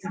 Yeah,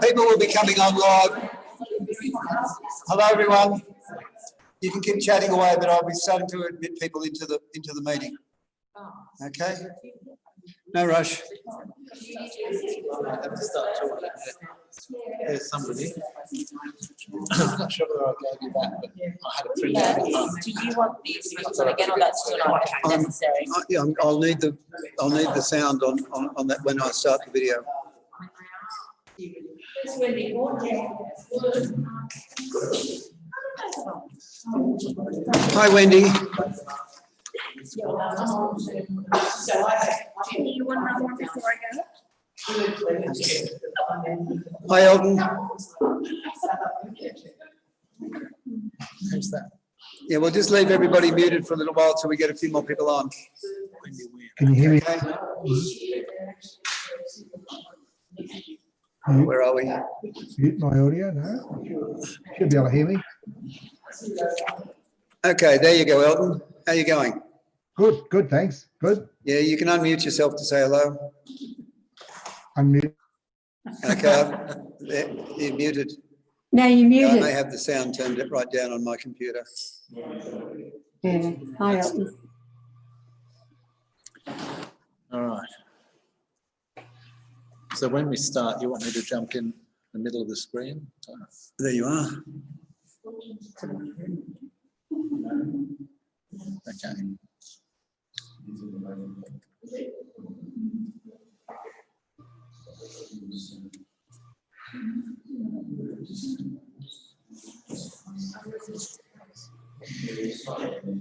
people will be coming on live. Hello, everyone. You can keep chatting away, but I'll be starting to admit people into the meeting. Okay. No rush. I have to start talking. There's somebody. I'm not sure whether I gave you that, but I had a print out. Did you want the speakers on again, or that's still not necessary? Yeah, I'll need the sound on that when I start the video. Hi, Wendy. Do you want to know before I go? Hi, Elton. Who's that? Yeah, we'll just leave everybody muted for a little while till we get a few more people on. Can you hear me? Okay. Where are we? Mute my audio, no? Should be able to hear me. Okay, there you go, Elton. How are you going? Good, thanks. Good. Yeah, you can unmute yourself to say hello. Unmute. Okay, you're muted. No, you're Yeah, I muted. may have the sound turned right down on my computer. Yeah. Hi, Elton. All right. So when we start, you want me to jump in the middle of the screen? There you are. Okay.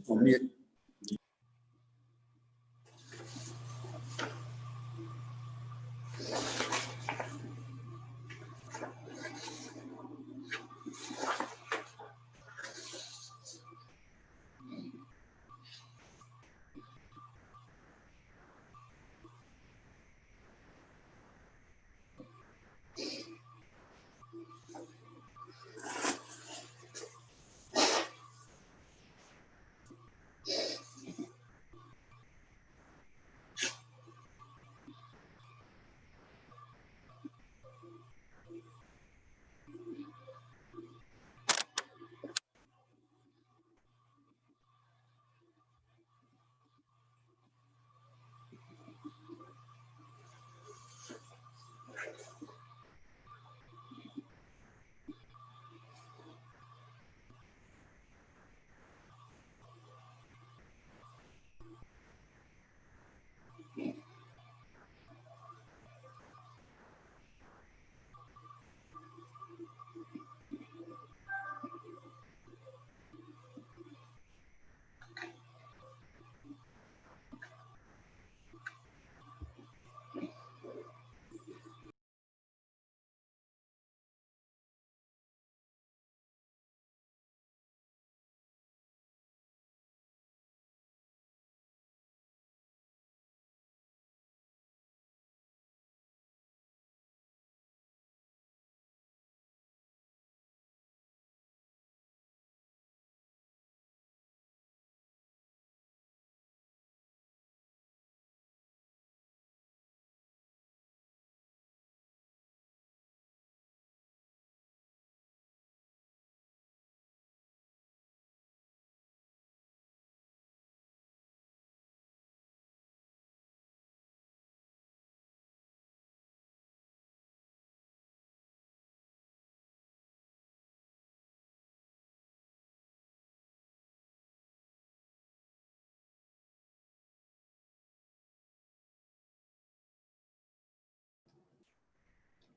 On mute.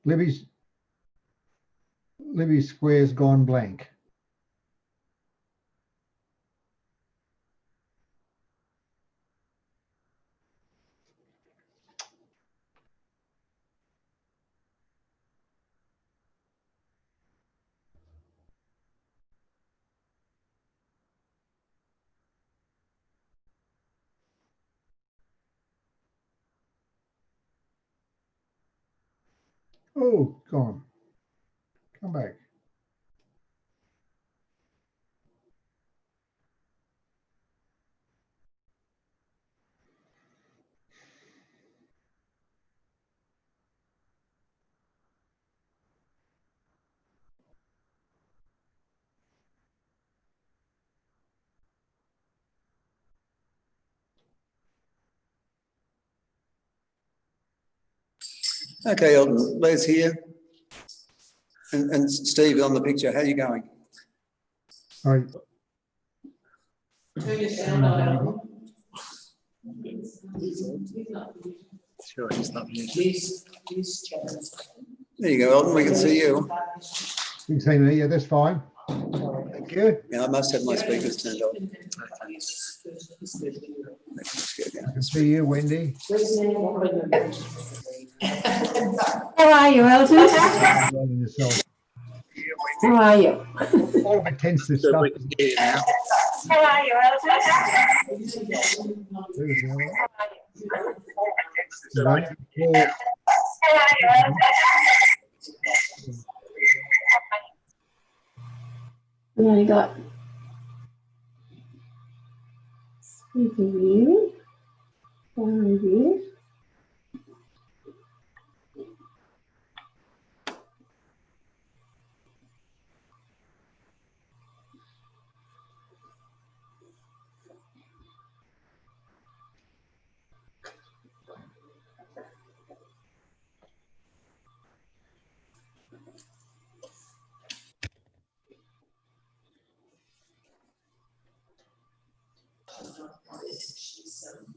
Libby's square's gone blank. Oh, gone. Come back. Okay, Les here. And Steve on the picture, how are you going? All right. Sure, he's not muted. There you go, Alden, we can see you. You can see me, yeah, that's fine. Thank you. Yeah, I must have my speakers turned on. I can see you, Wendy. How are you, Elton? Well in yourself. How are you? All of it tends to So stuff. we can hear you now. How are you, Elton? And I got speaking view, gallery view.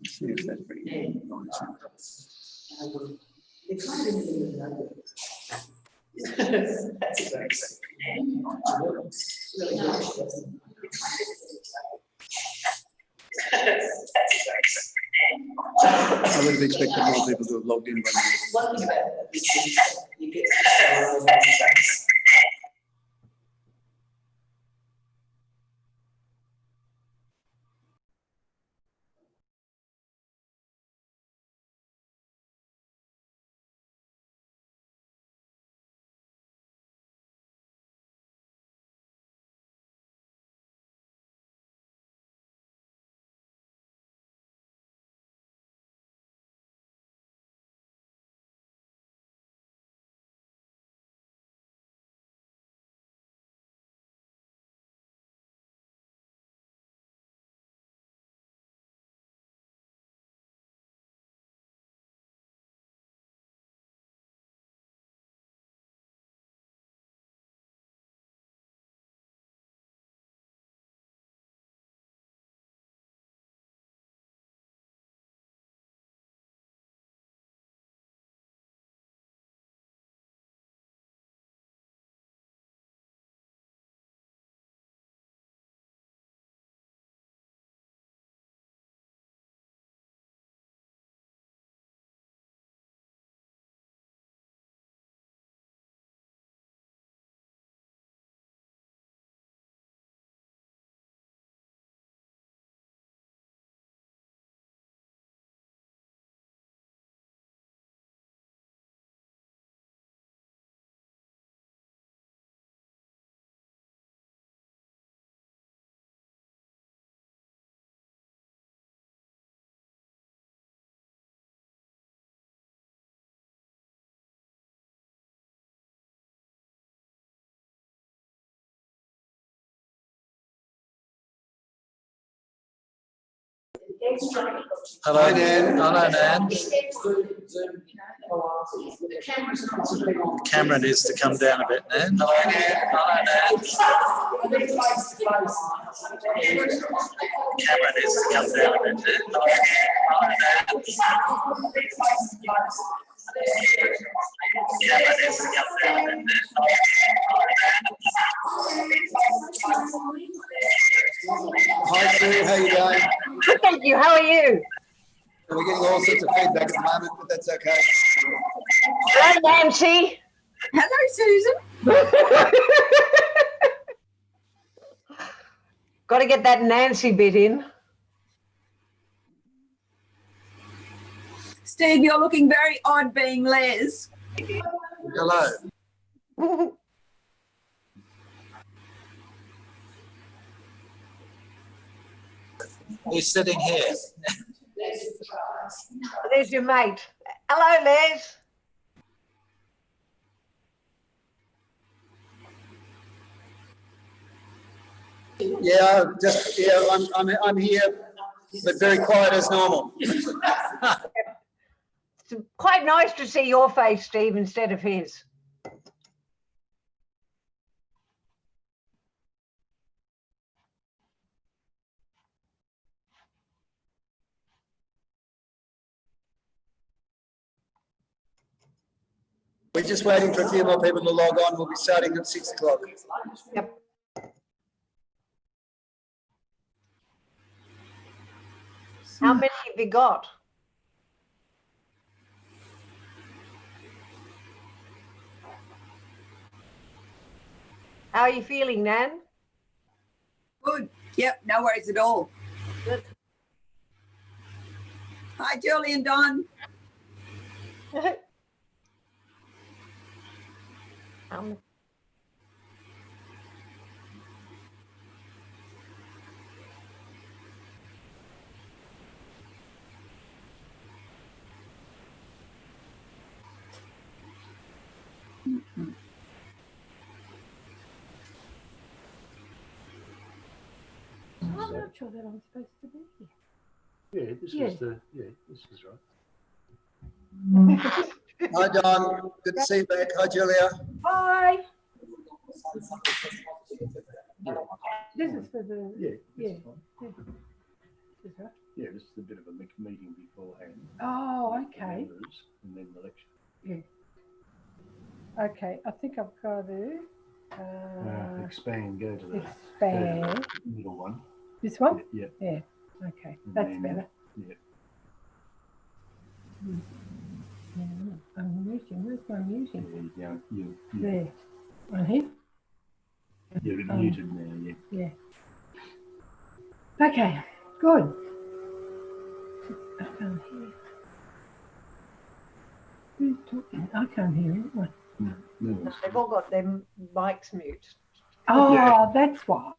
See if that's pretty good. I would have expected more people to have logged in by now. Hello, Hi, Dan. Hello, Nan. Camera needs to come down a bit, Nan. Hello, Nan. Camera needs to come down a bit, Nan. Hello, Nan. Hi Sue, how you doing? Good, thank you. How are you? We're getting all sorts of feedback at the moment, but that's okay. Hi, Nancy. Hello, Susan. Got to get that Nancy bit in. Steve, you're looking very odd being Les. Hello. Who's sitting here? There's your mate. Hello, Les. Yeah, I'm here, but very quiet as normal. It's quite nice to see your face, Steve, instead of his. We're just waiting for a few more people to log on. We'll be starting at 6 o'clock. Yep. How many have you got? How are you feeling, Nan? Good. Yep, no worries at all. Good. Hi, Julie and Don. I'm not sure that I'm supposed to be here. Yeah, this is the, this is right. Hi Don, good to see you back. Hi Julia. Hi. This is for the, Yeah, yeah. this is fine. Is that- Yeah, this is a bit of a meeting beforehand. Oh, okay. Members, and then the lecture. Yeah. Okay, I think I've got to Expand, go to the expand. middle one. This one? Yeah. Yeah. Okay, And that's then- better. Yeah. I'm muting. Where's my muting? Yeah, There. On here? you're muted now, yeah. Yeah. Okay, good. I can't hear. Who's talking? I can't hear anyone. No, They've all got their mics mute. Oh, Yeah. that's why.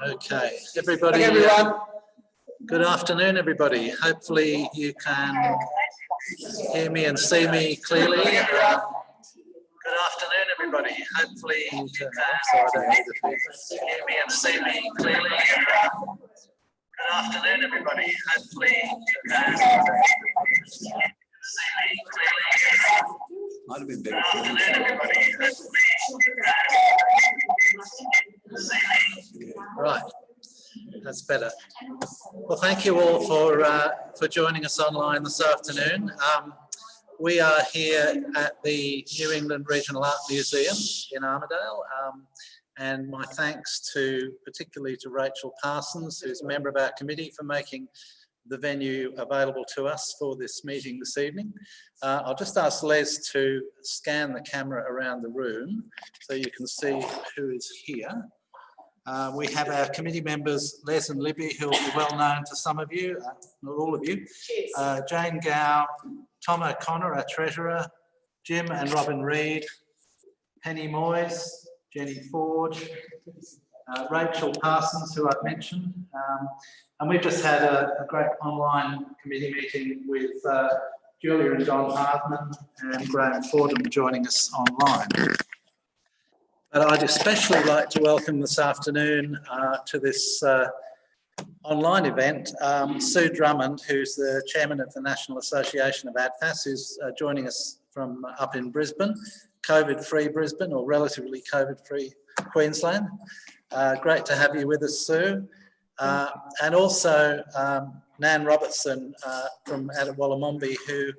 Okay, everybody. Hey everyone. Good afternoon, everybody. Hopefully you can hear me and see me clearly. Good afternoon, everybody. Hopefully you can hear me and see me clearly. Good afternoon, everybody. Hopefully you can see me clearly. Might have been better. Good afternoon, everybody. Right, that's better. Well, thank you all for joining us online this afternoon. We are here at the New England Regional Art Museum in Armidale, and my thanks particularly to Rachel Parsons, who's a member of our committee, for making the venue available to us for this meeting this evening. I'll just ask Les to scan the camera around the room so you can see who is here. We have our committee members, Les and Libby, who will be well known to some of you, not all of you. Jane Gow, Tom O'Connor, our treasurer, Jim and Robin Reid, Penny Moyes, Jenny Forge, Rachel Parsons, who I've mentioned. And we've just had a great online committee meeting with Julia and Don Hardman and Graham Fordham joining us online. But I'd especially like to welcome this afternoon to this online event, Sue Drummond, who's the chairman of the National Association of ADFAS, who's joining us from up in Brisbane, COVID-free Brisbane, or relatively COVID-free Queensland. Great to have you with us, Sue. And also Nan Robertson from Adewolomombi, who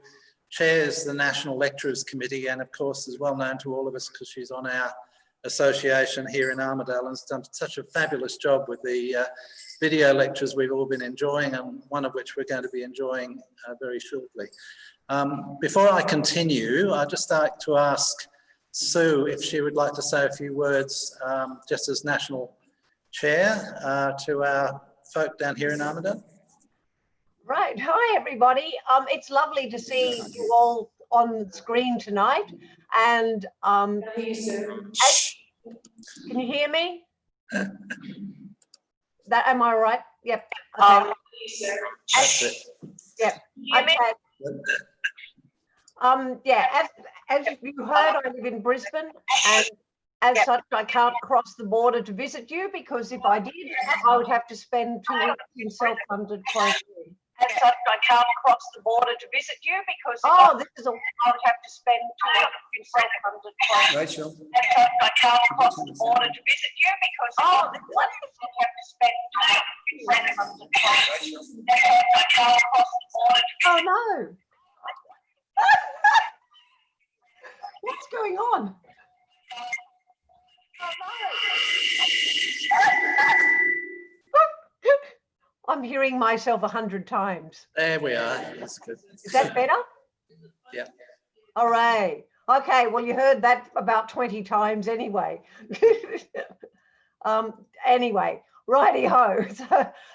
chairs the National Lecturers Committee and of course is well known to all of us because she's on our association here in Armidale and has done such a fabulous job with the video lectures we've all been enjoying, and one of which we're going to be enjoying very shortly. Before I continue, I'd just like to ask Sue if she would like to say a few words just as National Chair to our folk down here in Armidale. Right. Hi, everybody. It's lovely to see you all on screen tonight. And can you hear me? Am I right? Yep. Okay. That's it. Yep. Okay. Yeah, as you heard, I live in Brisbane, and as such, I can't cross the border to visit you because if I did, I would have to spend 2 weeks in self-funded quarantine. As such, I can't cross the border to visit you because I would have to spend 2 weeks in self-funded quarantine. Rachel. As such, I can't cross the border to visit you because I would have to spend 2 weeks in self-funded quarantine. As such, I can't cross the border to visit you. Oh no! What's going on? I'm hearing myself 100 times. There we are. That's good. Is that better? Yeah. All right. Okay. Well, you heard that about 20 times anyway. Anyway, righty-ho.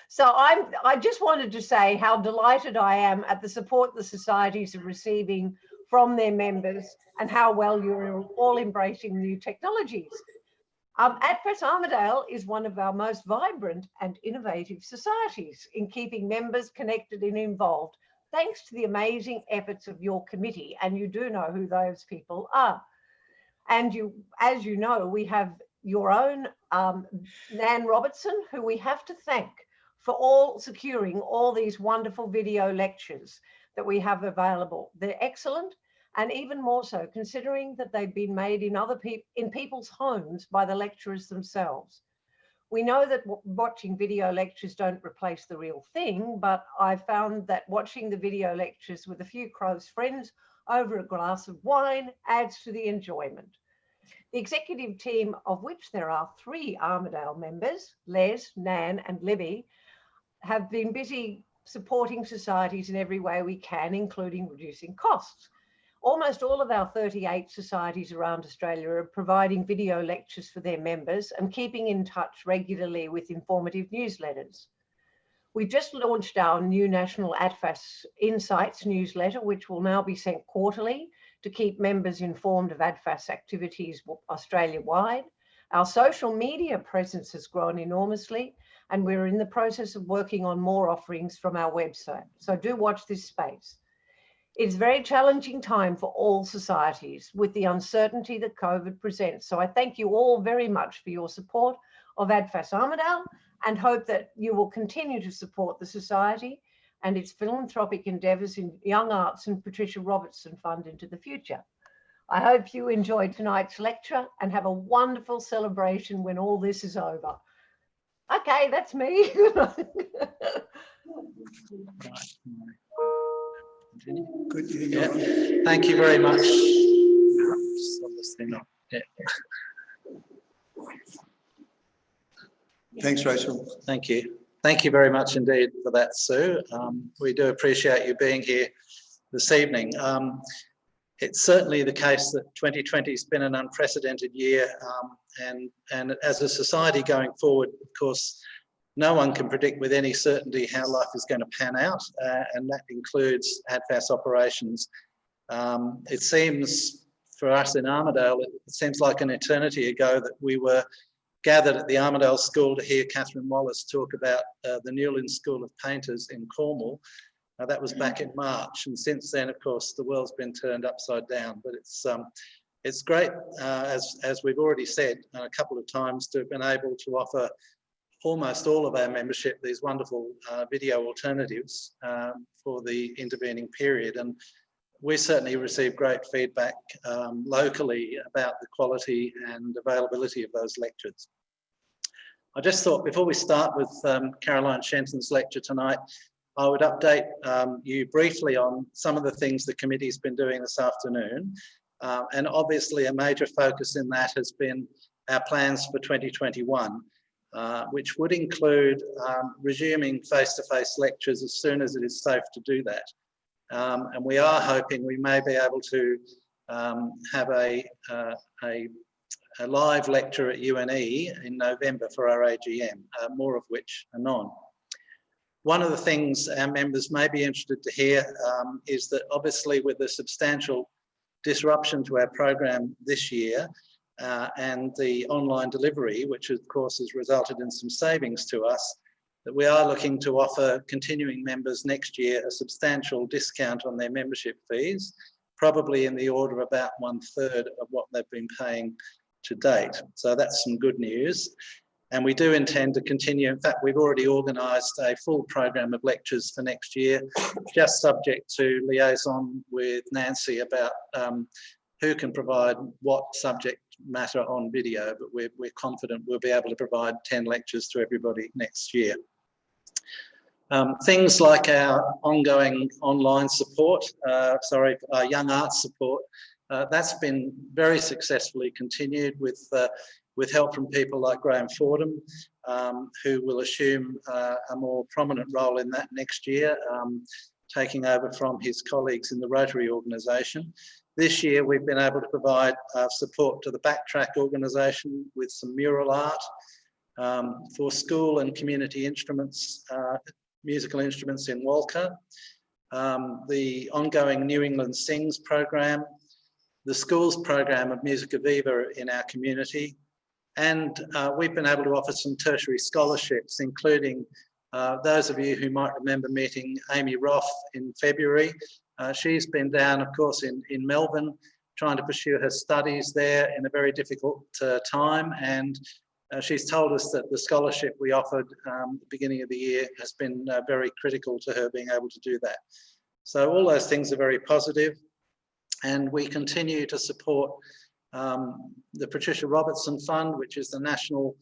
So I just wanted to say how delighted I am at the support the societies are receiving from their members and how well you're all embracing new technologies. ADFAS Armidale is one of our most vibrant and innovative societies in keeping members connected and involved, thanks to the amazing efforts of your committee, and you do know who those people are. And as you know, we have your own Nan Robertson, who we have to thank for securing all these wonderful video lectures that we have available. They're excellent. And even more so, considering that they've been made in people's homes by the lecturers themselves. We know that watching video lectures don't replace the real thing, but I found that watching the video lectures with a few close friends over a glass of wine adds to the enjoyment. The executive team, of which there are 3 Armidale members, Les, Nan and Libby, have been busy supporting societies in every way we can, including reducing costs. Almost all of our 38 societies around Australia are providing video lectures for their members and keeping in touch regularly with informative newsletters. We've just launched our new National ADFAS Insights newsletter, which will now be sent quarterly to keep members informed of ADFAS activities Australia-wide. Our social media presence has grown enormously, and we're in the process of working on more offerings from our website. So do watch this space. It's a very challenging time for all societies with the uncertainty that COVID presents. So I thank you all very much for your support of ADFAS Armidale and hope that you will continue to support the society and its philanthropic endeavours in young arts and Patricia Robertson Fund into the future. I hope you enjoyed tonight's lecture and have a wonderful celebration when all this is over. Okay, that's me. Good. Yeah. Thank you very much. Obviously not. Yeah. Thanks, Rachel. Thank you. Thank you very much indeed for that, Sue. We do appreciate you being here this evening. It's certainly the case that 2020 has been an unprecedented year, and as a society going forward, of course, no one can predict with any certainty how life is going to pan out, and that includes ADFAS operations. It seems for us in Armidale, it seems like an eternity ago that we were gathered at the Armidale School to hear Catherine Wallace talk about the Newland School of Painters in Cornwall. That was back in March, and since then, of course, the world's been turned upside down. But it's great, as we've already said a couple of times, to have been able to offer almost all of our membership these wonderful video alternatives for the intervening period. And we certainly received great feedback locally about the quality and availability of those lectures. I just thought before we start with Caroline Shenton's lecture tonight, I would update you briefly on some of the things the committee's been doing this afternoon. And obviously a major focus in that has been our plans for 2021, which would include resuming face-to-face lectures as soon as it is safe to do that. And we are hoping we may be able to have a live lecture at UNE in November for our AGM, more of which anon. One of the things our members may be interested to hear is that obviously with the substantial disruption to our program this year and the online delivery, which of course has resulted in some savings to us, that we are looking to offer continuing members next year a substantial discount on their membership fees, probably in the order of about 1/3 of what they've been paying to date. So that's some good news. And we do intend to continue. In fact, we've already organised a full program of lectures for next year, just subject to liaison with Nancy about who can provide what subject matter on video, but we're confident we'll be able to provide 10 lectures to everybody next year. Things like our ongoing online support, our young arts support, that's been very successfully continued with help from people like Graham Fordham, who will assume a more prominent role in that next year, taking over from his colleagues in the Rotary organisation. This year, we've been able to provide support to the Backtrack organisation with some mural art, for school and community instruments, musical instruments in Walker, the ongoing New England Sings program, the schools program of Musica Viva in our community, and we've been able to offer some tertiary scholarships, including those of you who might remember meeting Amy Roth in February. She's been down, of course, in Melbourne, trying to pursue her studies there in a very difficult time, and she's told us that the scholarship we offered at the beginning of the year has been very critical to her being able to do that. So all those things are very positive, and we continue to support the Patricia Robertson Fund, which is the national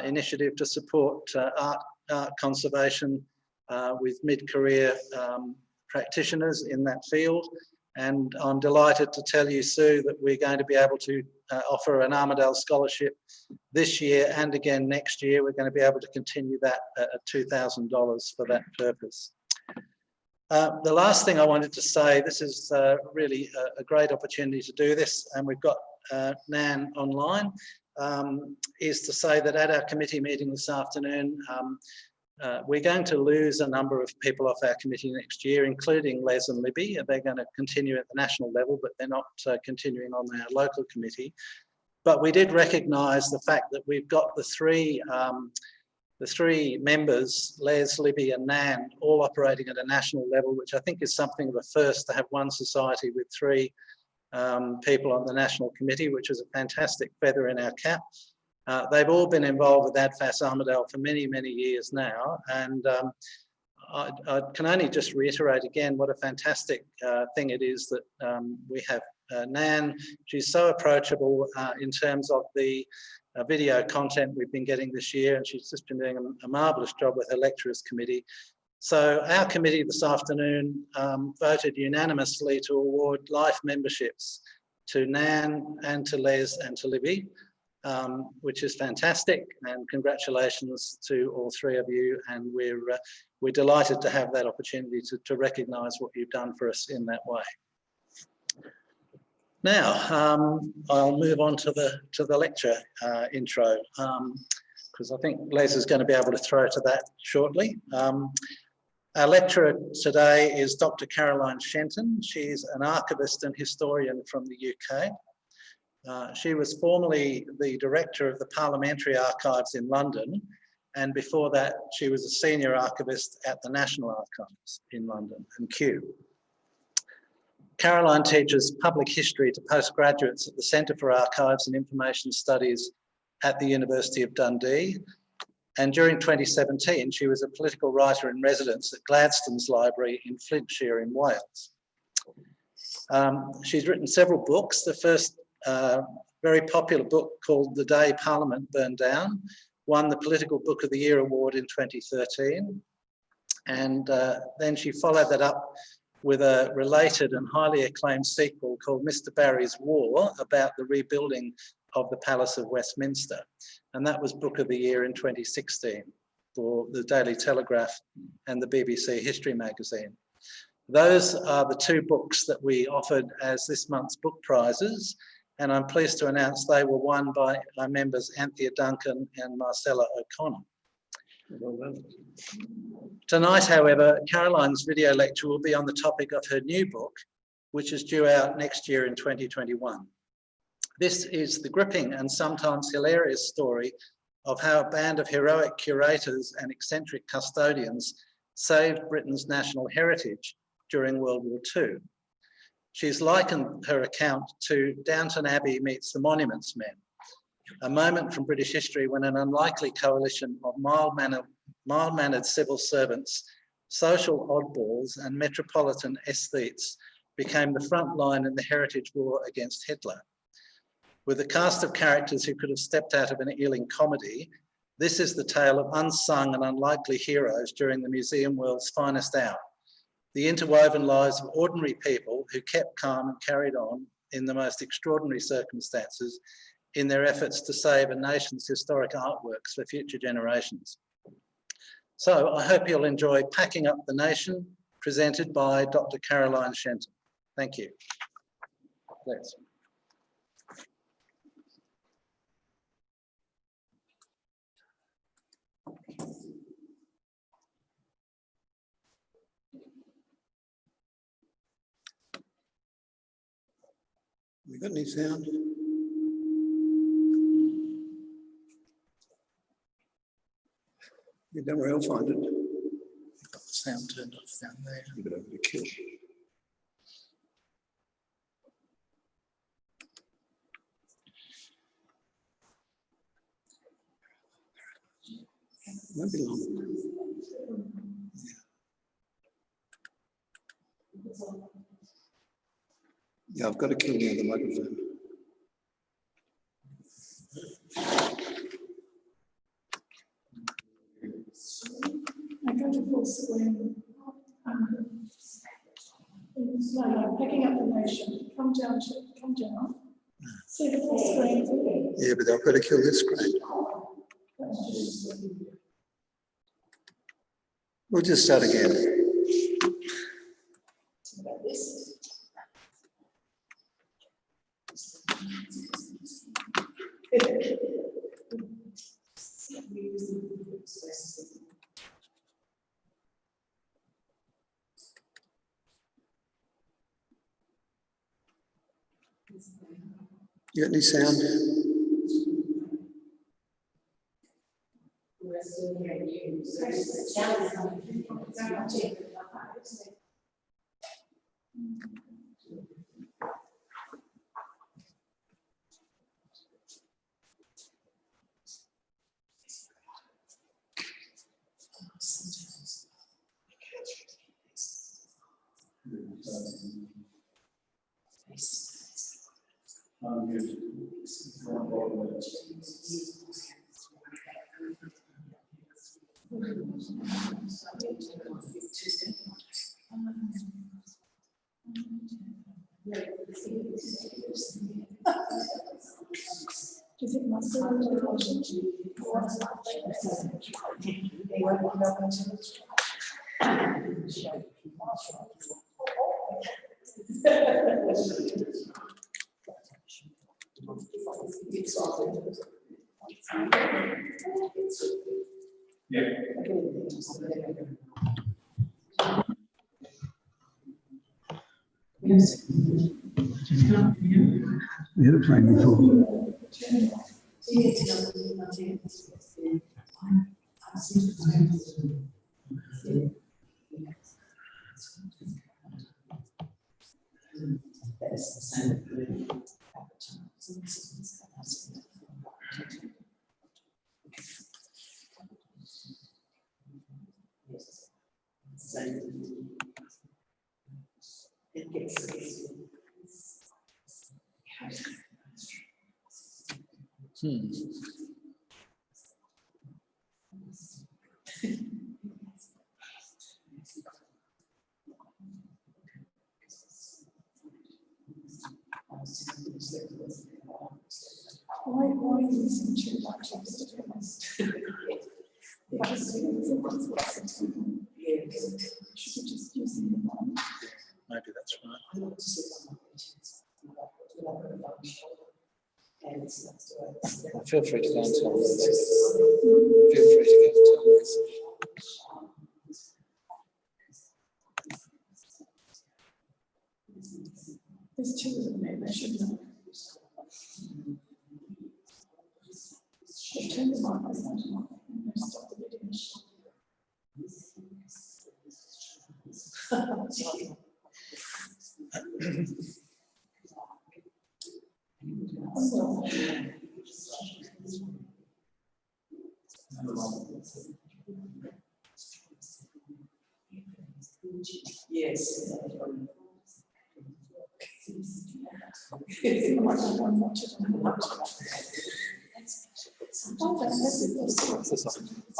initiative to support art conservation with mid-career practitioners in that field. And I'm delighted to tell you, Sue, that we're going to be able to offer an ARMIDALE scholarship this year and again next year. We're going to be able to continue that at $2,000 for that purpose. The last thing I wanted to say, this is really a great opportunity to do this, and we've got Nan online, is to say that at our committee meeting this afternoon, we're going to lose a number of people off our committee next year, including Les and Libby. They're going to continue at the national level, but they're not continuing on our local committee. But we did recognise the fact that we've got the three members, Les, Libby and Nan, all operating at a national level, which I think is something of a first to have one society with three people on the national committee, which is a fantastic feather in our cap. They've all been involved with ADFAS ARMIDALE for many, many years now. And I can only just reiterate again what a fantastic thing it is that we have Nan. She's so approachable in terms of the video content we've been getting this year, and she's just been doing a marvellous job with her lecturers committee. So our committee this afternoon voted unanimously to award life memberships to Nan and to Les and to Libby, which is fantastic, and congratulations to all three of you, and we're delighted to have that opportunity to recognise what you've done for us in that way. Now, I'll move on to the lecture intro, because I think Les is going to be able to throw to that shortly. Our lecturer today is Dr. Caroline Shenton. She's an archivist and historian from the UK. She was formerly the director of the Parliamentary Archives in London, and before that she was a senior archivist at the National Archives in London and Kew. Caroline teaches public history to postgraduates at the Centre for Archives and Information Studies at the University of Dundee, and during 2017 she was a political writer in residence at Gladstone's Library in Flintshire in Wales. She's written several books. The first very popular book called The Day Parliament Burned Down won the Political Book of the Year award in 2013. And then she followed that up with a related and highly acclaimed sequel called Mr. Barry's War, about the rebuilding of the Palace of Westminster. And that was Book of the Year in 2016 for the Daily Telegraph and the BBC History magazine. Those are the two books that we offered as this month's book prizes, and I'm pleased to announce they were won by our members Anthea Duncan and Marcella O'Connor. Tonight, however, Caroline's video lecture will be on the topic of her new book, which is due out next year in 2021. This is the gripping and sometimes hilarious story of how a band of heroic curators and eccentric custodians saved Britain's national heritage during World War II. She's likened her account to Downton Abbey meets the Monuments Men, a moment from British history when an unlikely coalition of mild-mannered civil servants, social oddballs and metropolitan aesthetes became the front line in the heritage war against Hitler. With a cast of characters who could have stepped out of an Ealing comedy, this is the tale of unsung and unlikely heroes during the museum world's finest hour. The interwoven lives of ordinary people who kept calm and carried on in the most extraordinary circumstances in their efforts to save a nation's historic artworks for future generations. So I hope you'll enjoy Packing Up the Nation, presented by Dr. Caroline Shenton. Thank you. Please. We got any sound? Yeah, don't worry, I'll find it. Got the sound turned off down there. Give it over to Kill. Won't be long. Yeah, I've got to kill the other microphone. I go to full screen. No, Picking Up the Nation. Come down. See the full screen. Yeah, but I've got to kill this screen. We'll just start again. You got any sound? Do you think my son will We had a plan before. Why are you using two laptops to do this? Because should be just using the one. Maybe that's right. Well, feel free to go and tell me. Feel free to go and tell me. There's two of them there, there should be. Turn the mic on, and stop the video. Yes.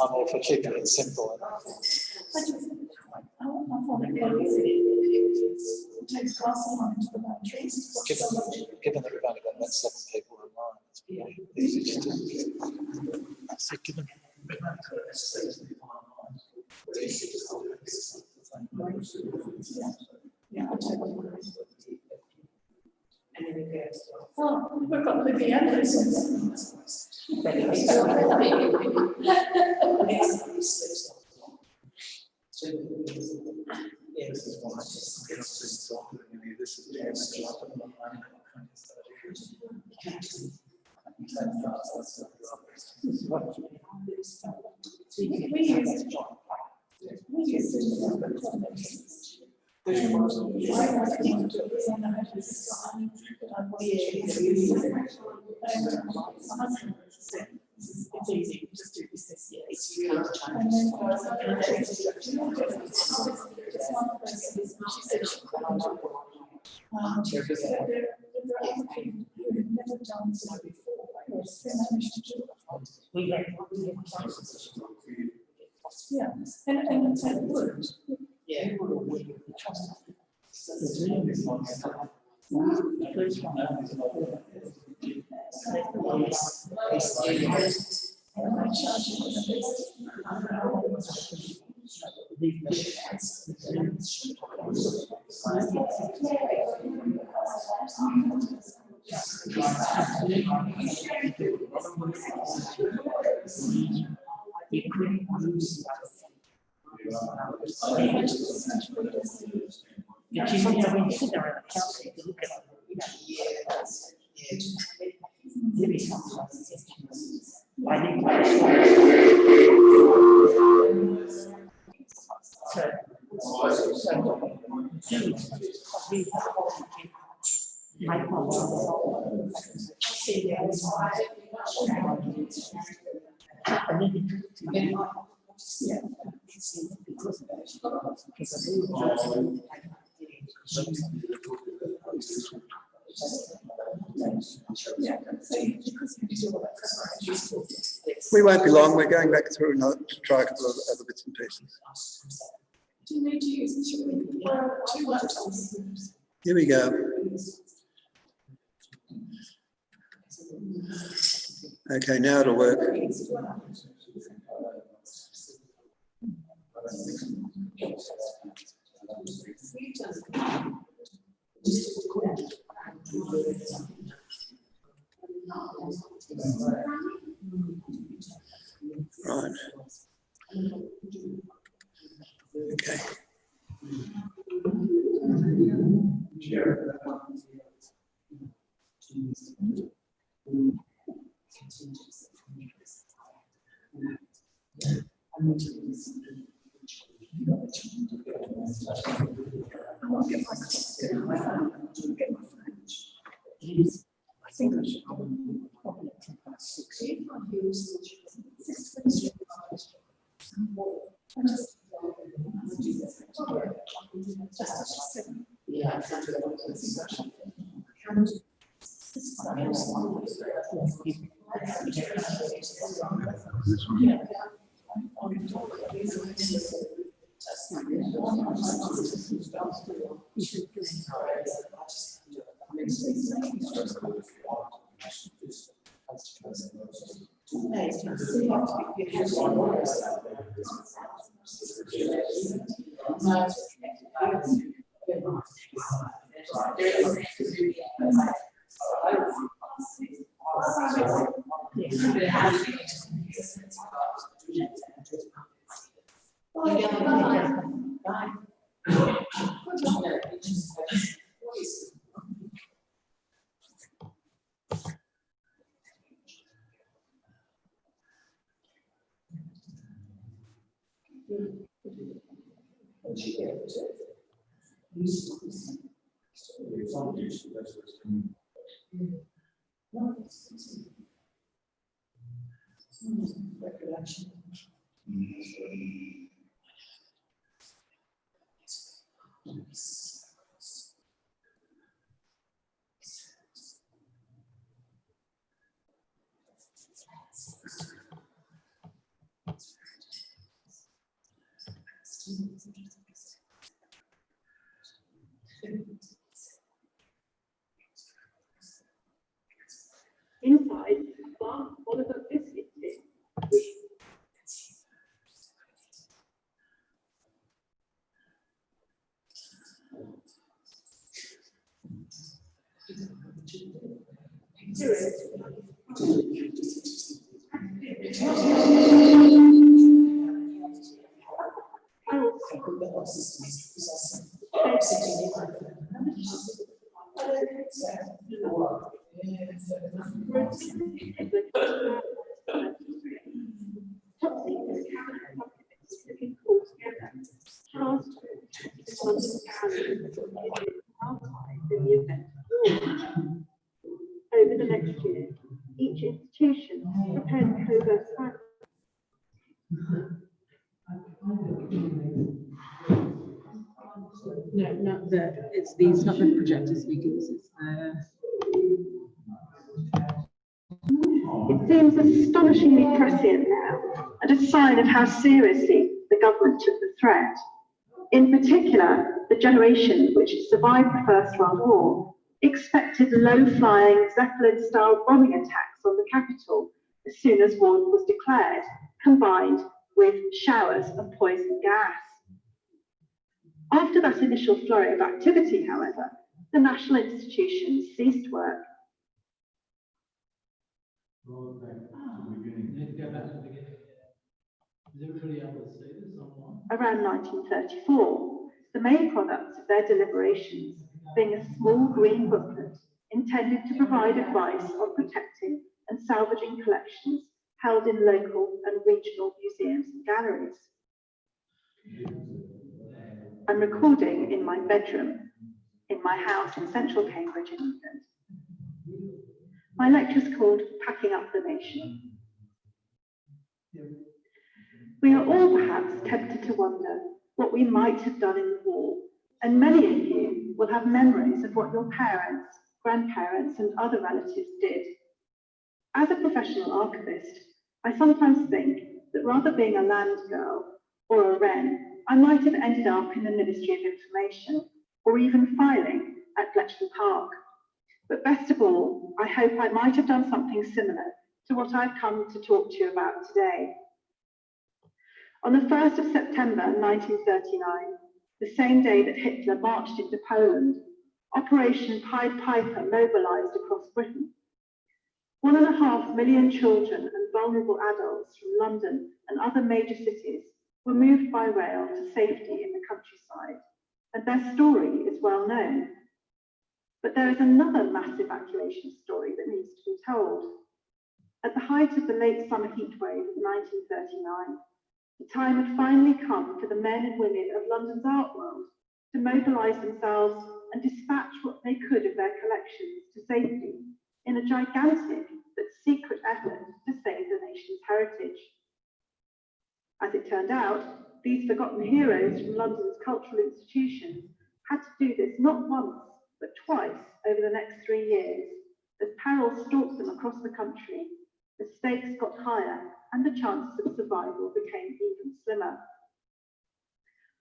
I'm all for keeping it simple. Given that we've only got about 7 people online, it's pretty easy to do. So given Oh, we've got Libby Anderson. It's easy, just do this, yes. And then never done so before. Yes, they managed to do it. Yeah, and it's like wood. Yeah. We won't be long. We're going back through another to try a couple of other bits and pieces. Do you need to use two laptops? Here we go. Okay, now it'll work. Right. Okay. I think I should probably take that 6. Inside, bar full of a biscuit tin. Over the next year, each institution prepared covert plans. No, not the, it's these, not the projector speakers, it's It seems astonishingly prescient now, and a sign of how seriously the government took the threat. In particular, the generation which survived the First World War expected low-flying Zeppelin-style bombing attacks on the capital as soon as war was declared, combined with showers of poison gas. After that initial flurry of activity, however, the national institutions ceased work. Around 1934, the main products of their deliberations being a small green booklet intended to provide advice on protecting and salvaging collections held in local and regional museums and galleries. I'm recording in my bedroom, in my house in central Cambridge in England. My lecture is called Packing Up the Nation. We are all perhaps tempted to wonder what we might have done in the war, and many of you will have memories of what your parents, grandparents, and other relatives did. As a professional archivist, I sometimes think that rather being a land girl or a wren, I might have ended up in the Ministry of Information or even filing at Bletchley Park. But best of all, I hope I might have done something similar to what I've come to talk to you about today. On the 1st of September 1939, the same day that Hitler marched into Poland, Operation Pied Piper mobilised across Britain. 1.5 million children and vulnerable adults from London and other major cities were moved by rail to safety in the countryside, and their story is well known. But there is another mass evacuation story that needs to be told. At the height of the late summer heatwave of 1939, the time had finally come for the men and women of London's art world to mobilise themselves and dispatch what they could of their collections to safety in a gigantic but secret effort to save the nation's heritage. As it turned out, these forgotten heroes from London's cultural institutions had to do this not once, but twice over the next 3 years, as peril stalked them across the country, the stakes got higher, and the chances of survival became even slimmer.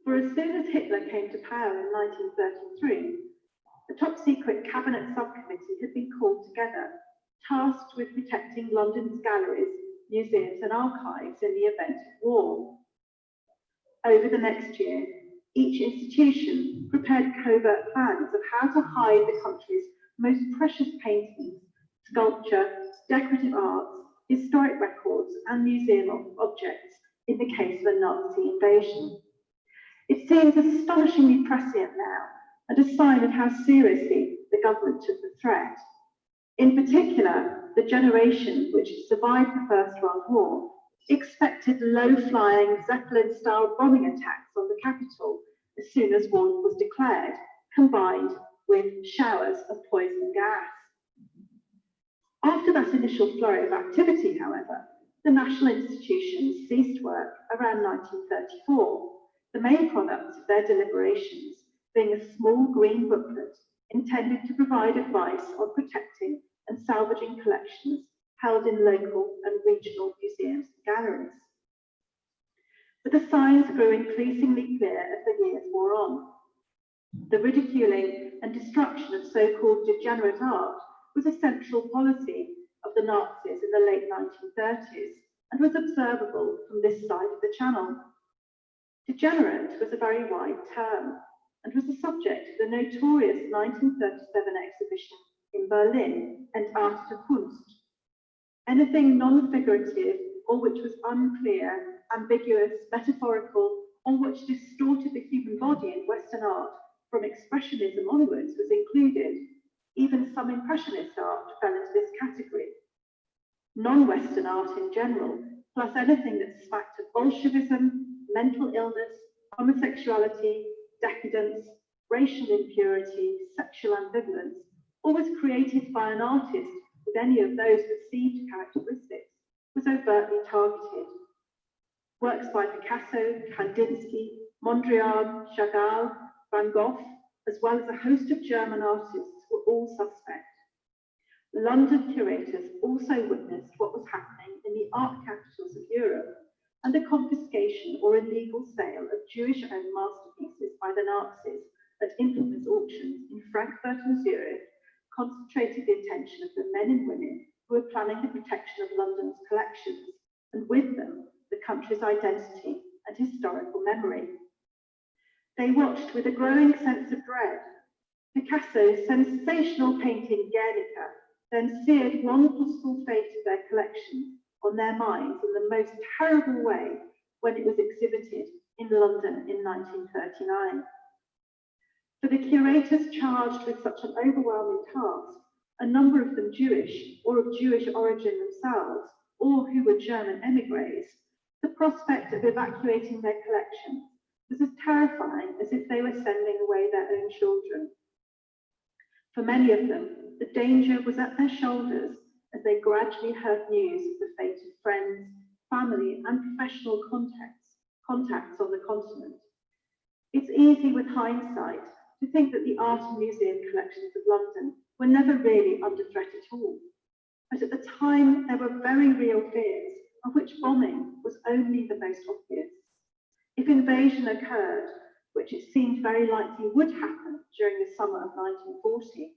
For as soon as Hitler came to power in 1933, a top-secret cabinet subcommittee had been called together, tasked with protecting London's galleries, museums and archives in the event of war. Over the next year, each institution prepared covert plans of how to hide the country's most precious paintings, sculpture, decorative arts, historic records and museum objects in the case of a Nazi invasion. It seems astonishingly prescient now and a sign of how seriously the government took the threat. In particular, the generation which survived the First World War expected low-flying Zeppelin-style bombing attacks on the capital as soon as war was declared, combined with showers of poison gas. After that initial flurry of activity, however, the national institutions ceased work around 1934, the main product of their deliberations being a small green booklet intended to provide advice on protecting and salvaging collections held in local and regional museums and galleries. But the signs grew increasingly clear as the years wore on. The ridiculing and destruction of so-called degenerate art was a central policy of the Nazis in the late 1930s and was observable from this side of the Channel. Degenerate was a very wide term and was the subject of the notorious 1937 exhibition in Berlin, Entartete Kunst. Anything non-figurative or which was unclear, ambiguous, metaphorical, or which distorted the human body in Western art from Expressionism onwards was included. Even some Impressionist art fell into this category. Non-Western art in general, plus anything that smacked of Bolshevism, mental illness, homosexuality, decadence, racial impurity, sexual ambivalence, or was created by an artist with any of those perceived characteristics, was overtly targeted. Works by Picasso, Kandinsky, Mondrian, Chagall, Van Gogh, as well as a host of German artists, were all suspect. London curators also witnessed what was happening in the art capitals of Europe and the confiscation or illegal sale of Jewish-owned masterpieces by the Nazis at infamous auctions in Frankfurt and Zurich concentrated the attention of the men and women who were planning the protection of London's collections, and with them, the country's identity and historical memory. They watched with a growing sense of dread. Picasso's sensational painting Guernica then seared one possible fate of their collection on their minds in the most terrible way when it was exhibited in London in 1939. For the curators charged with such an overwhelming task, a number of them Jewish or of Jewish origin themselves, or who were German émigrés, the prospect of evacuating their collections was as terrifying as if they were sending away their own children. For many of them, the danger was at their shoulders as they gradually heard news of the fate of friends, family, and professional contacts on the continent. It's easy with hindsight to think that the art and museum collections of London were never really under threat at all. But at the time, there were very real fears, of which bombing was only the most obvious. If invasion occurred, which it seemed very likely would happen during the summer of 1940,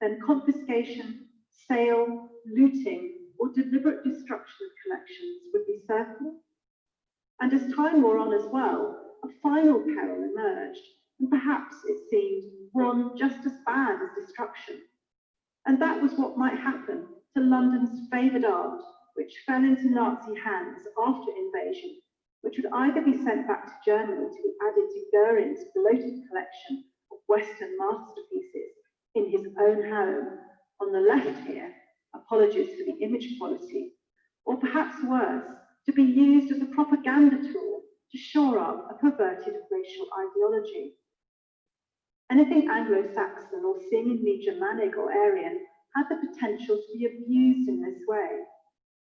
then confiscation, sale, looting, or deliberate destruction of collections would be certain. And as time wore on as well, a final peril emerged, and perhaps it seemed one just as bad as destruction. And that was what might happen to London's favoured art, which fell into Nazi hands after invasion, which would either be sent back to Germany to be added to Goering's bloated collection of Western masterpieces in his own home, on the left here, apologies for the image quality, or perhaps worse, to be used as a propaganda tool to shore up a perverted racial ideology. Anything Anglo-Saxon or seemingly Germanic or Aryan had the potential to be abused in this way.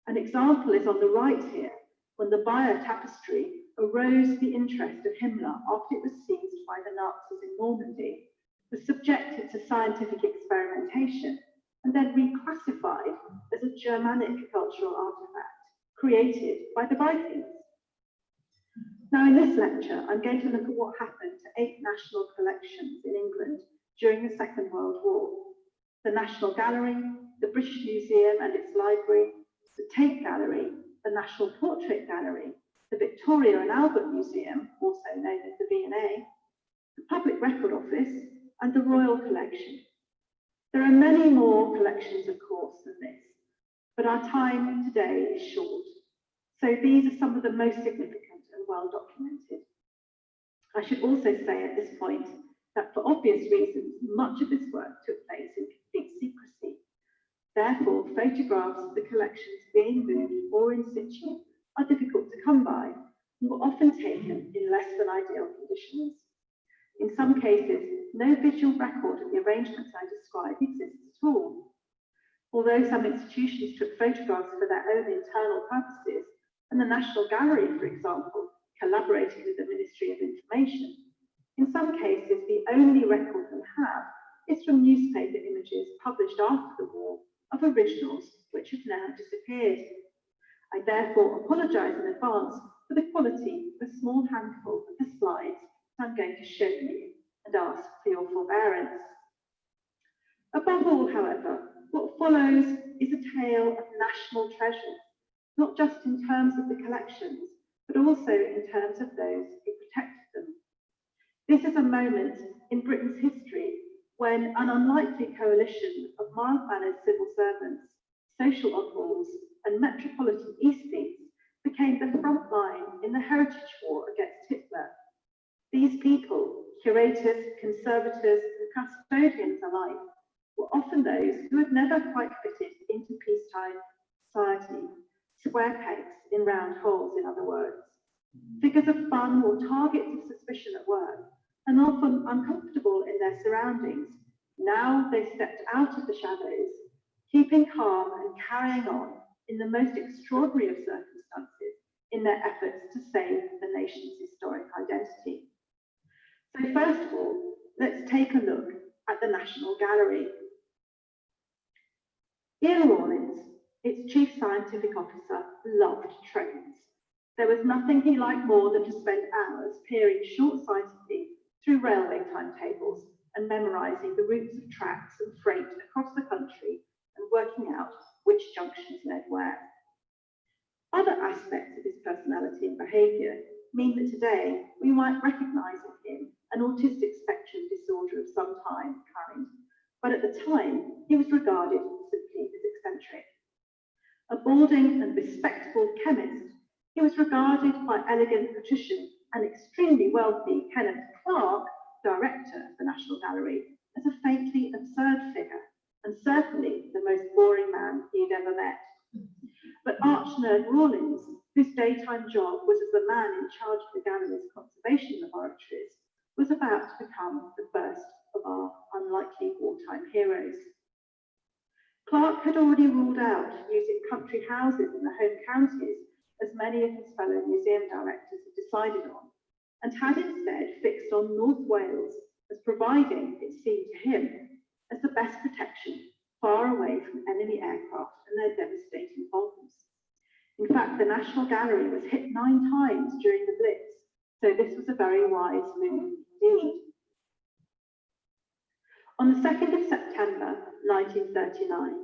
An example is on the right here, when the Bayer tapestry arose the interest of Himmler after it was seized by the Nazis in Normandy, was subjected to scientific experimentation, and then reclassified as a Germanic cultural artifact created by the Vikings. Now, in this lecture, I'm going to look at what happened to 8 national collections in England during the Second World War. The National Gallery, the British Museum and its library, the Tate Gallery, the National Portrait Gallery, the Victoria and Albert Museum, also known as the V&A, the Public Record Office, and the Royal Collection. There are many more collections, of course, than this, but our time today is short. So these are some of the most significant and well documented. I should also say at this point that for obvious reasons, much of this work took place in complete secrecy. Therefore, photographs of the collections being moved or in situ are difficult to come by and were often taken in less than ideal conditions. In some cases, no visual record of the arrangements I describe exists at all. Although some institutions took photographs for their own internal purposes, and the National Gallery, for example, collaborated with the Ministry of Information, in some cases, the only record they have is from newspaper images published after the war of originals which have now disappeared. I therefore apologise in advance for the quality of a small handful of the slides I'm going to show you and ask for your forbearance. Above all, however, what follows is a tale of national treasures, not just in terms of the collections, but also in terms of those who protected them. This is a moment in Britain's history when an unlikely coalition of mild-mannered civil servants, social oddballs, and metropolitan aesthetes became the front line in the heritage war against Hitler. These people, curators, conservators, and custodians alike, were often those who had never quite fitted into peacetime society, square pegs in round holes, in other words. Figures of fun or targets of suspicion at work, and often uncomfortable in their surroundings, now they stepped out of the shadows, keeping calm and carrying on in the most extraordinary of circumstances in their efforts to save the nation's historic identity. So first of all, let's take a look at the National Gallery. Ian Rawlins, its chief scientific officer, loved trains. There was nothing he liked more than to spend hours peering short-sightedly through railway timetables and memorising the routes of tracks and freight across the country and working out which junctions led where. Other aspects of his personality and behaviour mean that today we might recognise in him an autistic spectrum disorder of some kind, but at the time he was regarded simply as eccentric. A balding and bespectacled chemist, he was regarded by elegant patrician and extremely wealthy Kenneth Clark, director of the National Gallery, as a faintly absurd figure, and certainly the most boring man he'd ever met. But arch nerd Rawlins, whose daytime job was as the man in charge of the gallery's conservation laboratories, was about to become the first of our unlikely wartime heroes. Clark had already ruled out using country houses in the home counties, as many of his fellow museum directors had decided on, and had instead fixed on North Wales as providing, it seemed to him, as the best protection far away from enemy aircraft and their devastating bombs. In fact, the National Gallery was hit 9 times during the Blitz, so this was a very wise move indeed. On the 2nd of September 1939,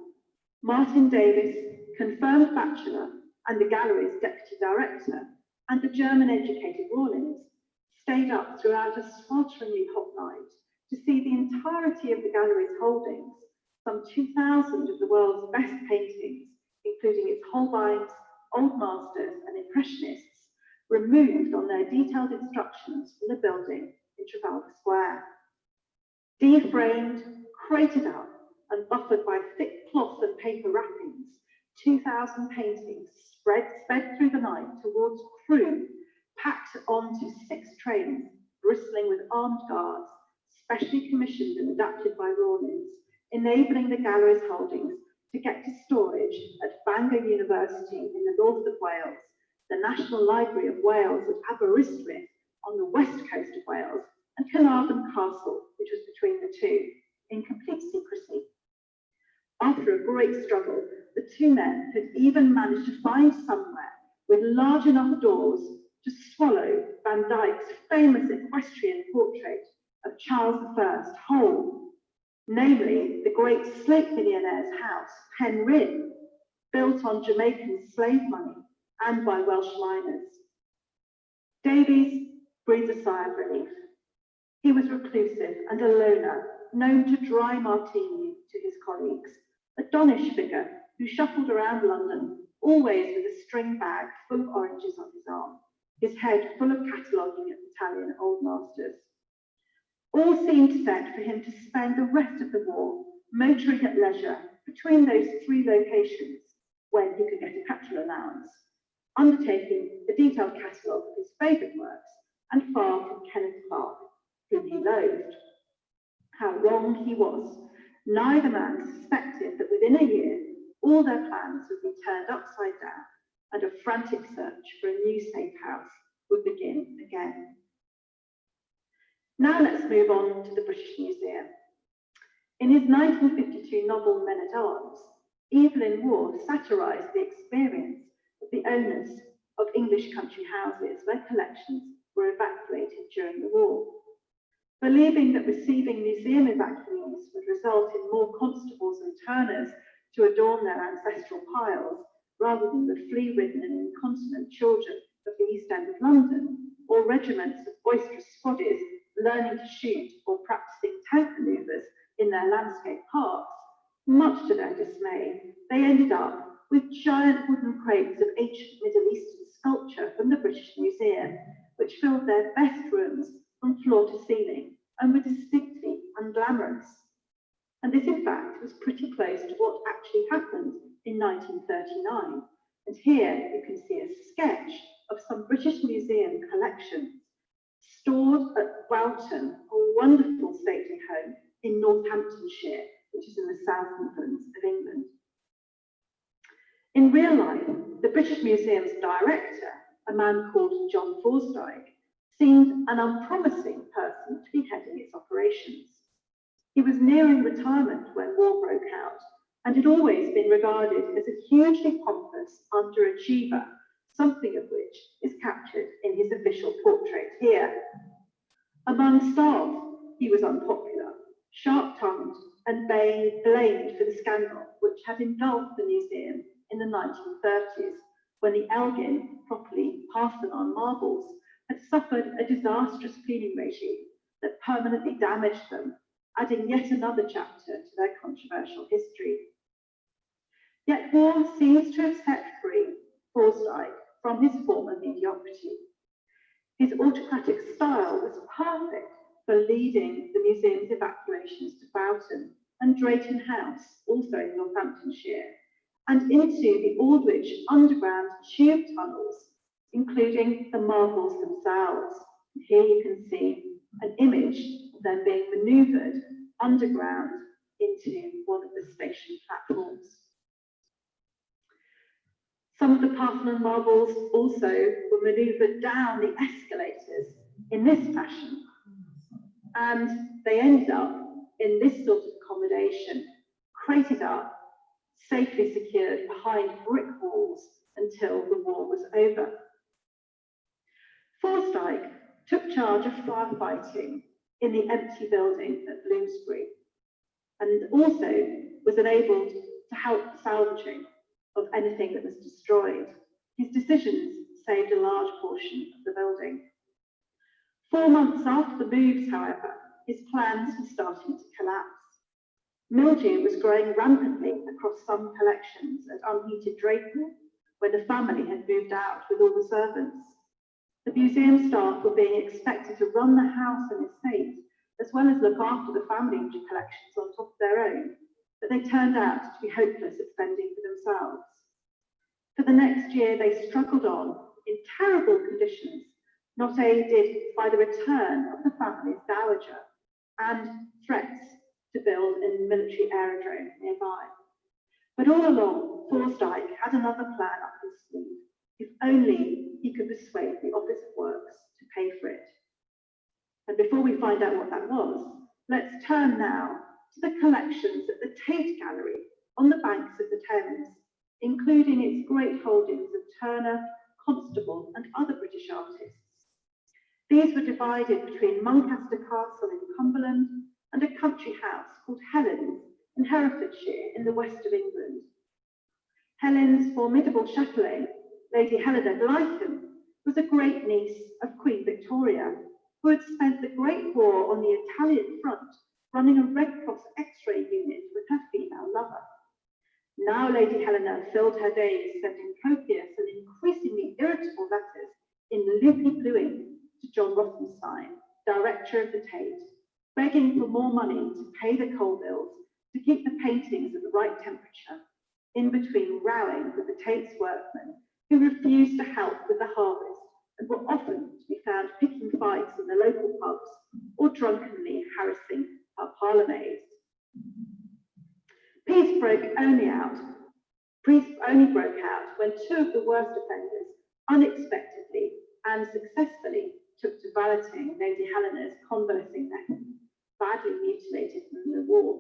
Martin Davis, confirmed bachelor and the gallery's deputy director, and the German-educated Rawlins stayed up throughout a swelteringly hot night to see the entirety of the gallery's holdings, some 2,000 of the world's best paintings, including its Holbeins, Old Masters and Impressionists, removed on their detailed instructions from the building in Trafalgar Square. Deframed, crated up and buffered by thick cloth and paper wrappings, 2,000 paintings sped through the night towards Crewe, packed onto 6 trains bristling with armed guards, specially commissioned and adapted by Rawlins, enabling the gallery's holdings to get to storage at Bangor University in the north of Wales, the National Library of Wales at Aberystwyth on the west coast of Wales, and Carnarvon Castle, which was between the two, in complete secrecy. After a great struggle, the 2 men had even managed to find somewhere with large enough doors to swallow Van Dyck's famous equestrian portrait, of Charles I whole, namely the great slate millionaire's house, Penryn, built on Jamaican slave money and by Welsh miners. Davies breathed a sigh of relief. He was reclusive and a loner, known to dry martini to his colleagues, a donnish figure who shuffled around London, always with a string bag full of oranges on his arm, his head full of cataloguing at Italian old masters. All seemed set for him to spend the rest of the war motoring at leisure between those three locations when he could get a petrol allowance, undertaking a detailed catalogue of his favourite works and far from Kenneth Clark, whom he loathed. How wrong he was. Neither man suspected that within a year, all their plans would be turned upside down and a frantic search for a new safe house would begin again. Now let's move on to the British Museum. In his 1952 novel Men at Arms, Evelyn Waugh satirised the experience of the owners of English country houses where collections were evacuated during the war. Believing that receiving museum evacuees would result in more constables and turners to adorn their ancestral piles, rather than the flea-ridden and incontinent children of the East End of London, or regiments of boisterous squaddies learning to shoot or practicing tank manoeuvres in their landscape parks, much to their dismay, they ended up with giant wooden crates of ancient Middle Eastern sculpture from the British Museum, which filled their best rooms from floor to ceiling and were distinctly unglamorous. And this, in fact, was pretty close to what actually happened in 1939. And here you can see a sketch of some British Museum collections stored at Woughton, a wonderful stately home in Northamptonshire, which is in the South Midlands of England. In real life, the British Museum's director, a man called John Forsyth, seemed an unpromising person to be heading its operations. He was nearing retirement when war broke out and had always been regarded as a hugely pompous underachiever, something of which is captured in his official portrait here. Among staff, he was unpopular, sharp-tongued, and blamed for the scandal which had engulfed the museum in the 1930s, when the Elgin, properly Parthenon marbles, had suffered a disastrous cleaning regime that permanently damaged them, adding yet another chapter to their controversial history. Yet war seems to have set free Forsyth from his former mediocrity. His autocratic style was perfect for leading the museum's evacuations to Boughton and Drayton House, also in Northamptonshire, and into the Aldwych underground tube tunnels, including the marbles themselves. Here you can see an image of them being manoeuvred underground into one of the station platforms. Some of the Parthenon marbles also were manoeuvred down the escalators in this fashion, and they ended up in this sort of accommodation, crated up, safely secured behind brick walls until the war was over. Forsyth took charge of firefighting in the empty building at Bloomsbury, and also was enabled to help the salvaging of anything that was destroyed. His decisions saved a large portion of the building. 4 months after the moves, however, his plans were starting to collapse. Mildew was growing rampantly across some collections at Unheated Drayton, where the family had moved out with all the servants. The museum staff were being expected to run the house and estate, as well as look after the family collections on top of their own, but they turned out to be hopeless at fending for themselves. For the next year, they struggled on in terrible conditions, not aided by the return of the family's dowager and threats to build a military aerodrome nearby. But all along, Forsyth had another plan up his sleeve, if only he could persuade the Office of Works to pay for it. And before we find out what that was, let's turn now to the collections at the Tate Gallery on the banks of the Thames, including its great holdings of Turner, Constable, and other British artists. These were divided between Muncaster Castle in Cumberland and a country house called Helen's in Herefordshire in the west of England. Helen's formidable chatelaine, Lady Helena Glycom, was a great niece of Queen Victoria, who had spent the Great War on the Italian front running a Red Cross X-ray unit with her female lover. Now Lady Helena filled her days sending copious and increasingly irritable letters in loopy blue ink to John Rothenstein, director of the Tate, begging for more money to pay the coal bills to keep the paintings at the right temperature, in between rowing with the Tate's workmen who refused to help with the harvest and were often to be found picking fights in the local pubs or drunkenly harassing her parlourmaids. Peace only broke out when two of the worst offenders unexpectedly and successfully took to valeting Lady Helena's convalescing neck, badly mutilated in the war.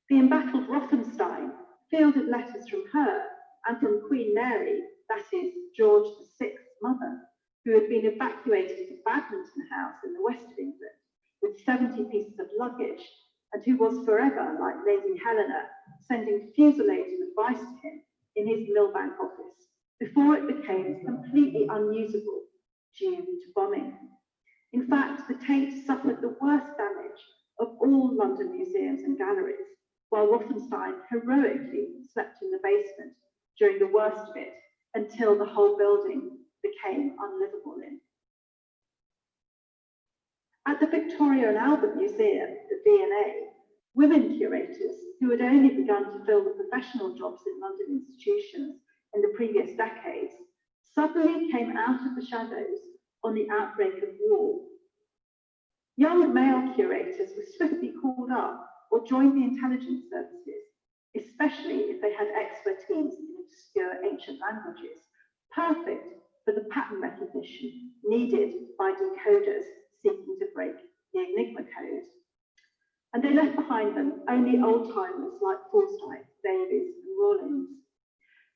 The embattled Rothenstein fielded letters from her and from Queen Mary, that is, George VI's mother, who had been evacuated to Badminton House in the west of England with 70 pieces of luggage, and who was forever, like Lady Helena, sending fusillade of advice to him in his Millbank office before it became completely unusable due to bombing. In fact, the Tate suffered the worst damage of all London museums and galleries, while Rothenstein heroically slept in the basement during the worst of it until the whole building became unlivable in. At the Victoria and Albert Museum, the V&A, women curators who had only begun to fill the professional jobs in London institutions in the previous decades suddenly came out of the shadows on the outbreak of war. Young male curators were swiftly called up or joined the intelligence services, especially if they had expertise in obscure ancient languages, perfect for the pattern recognition needed by decoders seeking to break the Enigma code. And they left behind them only old-timers like Forsyth, Davies and Rawlins.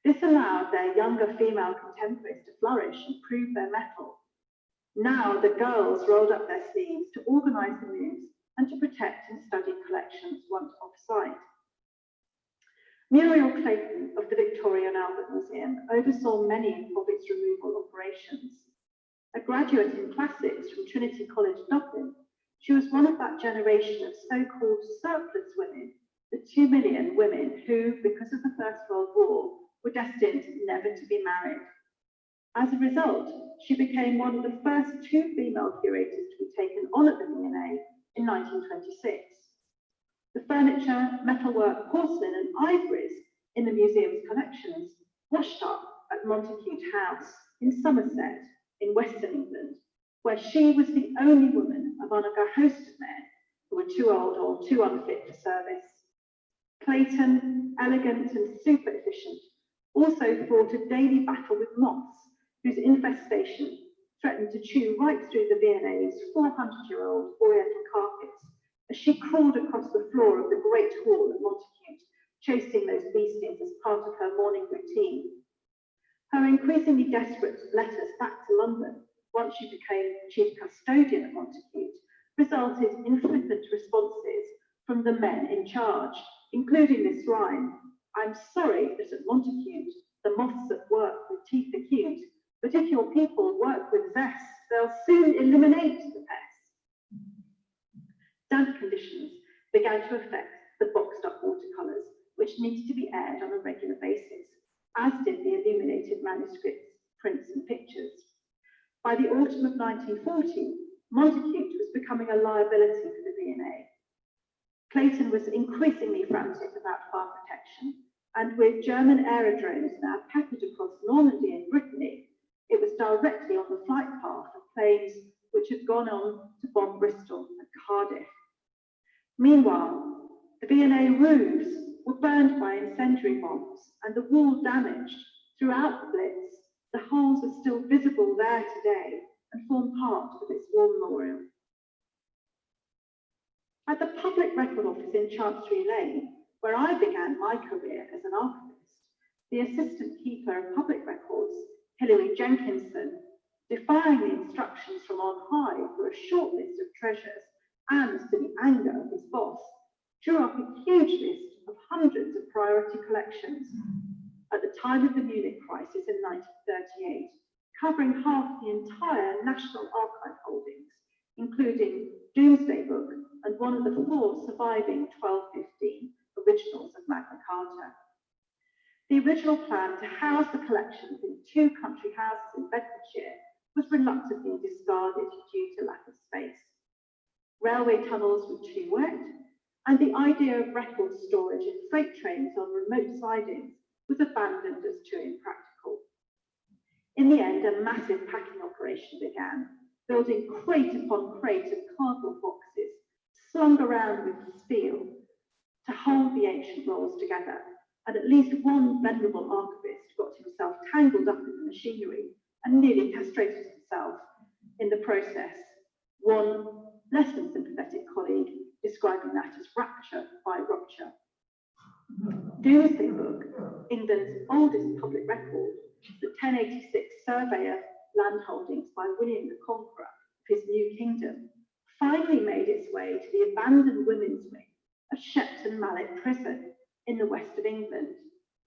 This allowed their younger female contemporaries to flourish and prove their mettle. Now the girls rolled up their sleeves to organise the moves and to protect and study collections once off-site. Muriel Clayton of the Victoria and Albert Museum oversaw many of its removal operations. A graduate in classics from Trinity College, Dublin, she was one of that generation of so-called surplus women, the 2 million women who, because of the First World War, were destined never to be married. As a result, she became one of the first 2 female curators to be taken on at the V&A in 1926. The furniture, metalwork, porcelain and ivories in the museum's collections washed up at Montacute House in Somerset in Western England, where she was the only woman among a host of men who were too old or too unfit for service. Clayton, elegant and super efficient, also fought a daily battle with moths whose infestation threatened to chew right through the V&A's 400-year-old oriental carpets as she crawled across the floor of the Great Hall at Montacute, chasing those beasties as part of her morning routine. Her increasingly desperate letters back to London, once she became chief custodian at Montacute, resulted in flippant responses from the men in charge, including this rhyme: "I'm sorry that at Montacute the moths at work with teeth acute, but if your people work with zest, they'll soon eliminate the pest." Damp conditions began to affect the boxed up watercolours, which needed to be aired on a regular basis, as did the illuminated manuscripts, prints and pictures. By the autumn of 1940, Montacute was becoming a liability for the V&A. Clayton was increasingly frantic about fire protection, and with German aerodromes now peppered across Normandy and Brittany, it was directly on the flight path of planes which had gone on to bomb Bristol and Cardiff. Meanwhile, the V&A roofs were burned by incendiary bombs and the wall damaged. Throughout the Blitz, the holes are still visible there today and form part of its war memorial. At the Public Record Office in Chancery Lane, where I began my career as an archivist, the Assistant Keeper of Public Records, Hilary Jenkinson, defying the instructions from on high for a short list of treasures, and to the anger of his boss, drew up a huge list of hundreds of priority collections at the time of the Munich crisis in 1938, covering half the entire National Archive holdings, including Doomsday Book and one of the 4 surviving 1215 originals of Magna Carta. The original plan to house the collections in 2 country houses in Bedfordshire was reluctantly discarded due to lack of space. Railway tunnels were too wet, and the idea of record storage in freight trains on remote sidings was abandoned as too impractical. In the end, a massive packing operation began, building crate upon crate of cardboard boxes slung around with steel to hold the ancient rolls together, and at least one venerable archivist got himself tangled up in the machinery and nearly castrated himself in the process. One less than sympathetic colleague describing that as rapture by rupture. Doomsday Book, England's oldest public record, the 1086 survey of land holdings by William the Conqueror of his new kingdom, finally made its way to the abandoned women's wing of Shepton Mallet Prison in the west of England,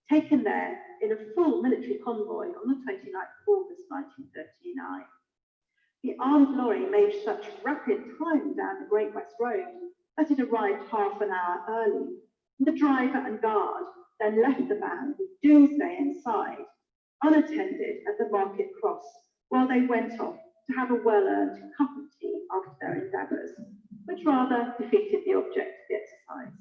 taken there in a full military convoy on the 29th of August 1939. The armed lorry made such rapid time down the Great West Road that it arrived half an hour early. The driver and guard then left the van with Doomsday inside, unattended at the Market Cross, while they went off to have a well-earned cup of tea after their endeavours, which rather defeated the object of the exercise.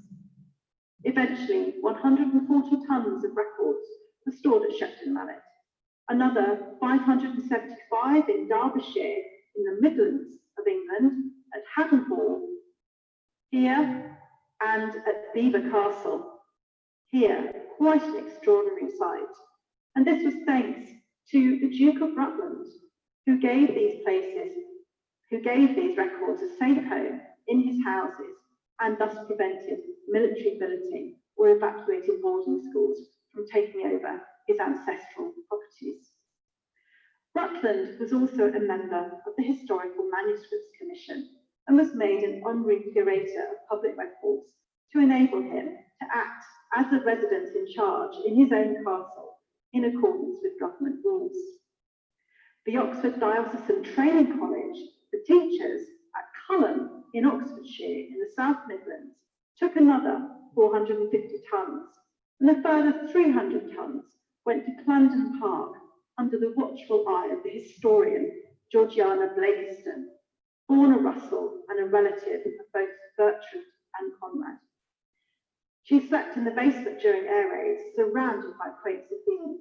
Eventually, 140 tons of records were stored at Shepton Mallet, another 575 in Derbyshire in the Midlands of England, at Haddon Hall, here, and at Belvoir Castle, here, quite an extraordinary sight. And this was thanks to the Duke of Rutland, who gave these records a safe home in his houses and thus prevented military billeting or evacuated boarding schools from taking over his ancestral properties. Rutland was also a member of the Historical Manuscripts Commission and was made an honorary curator of public records to enable him to act as the resident in charge in his own castle in accordance with government rules. The Oxford Diocesan Training College, the teachers at Cullen in Oxfordshire in the South Midlands, took another 450 tons, and a further 300 tons went to Clarendon Park under the watchful eye of the historian Georgiana Blakiston, born a Russell and a relative of both Bertrand and Conrad. She slept in the basement during air raids, surrounded by crates of beans.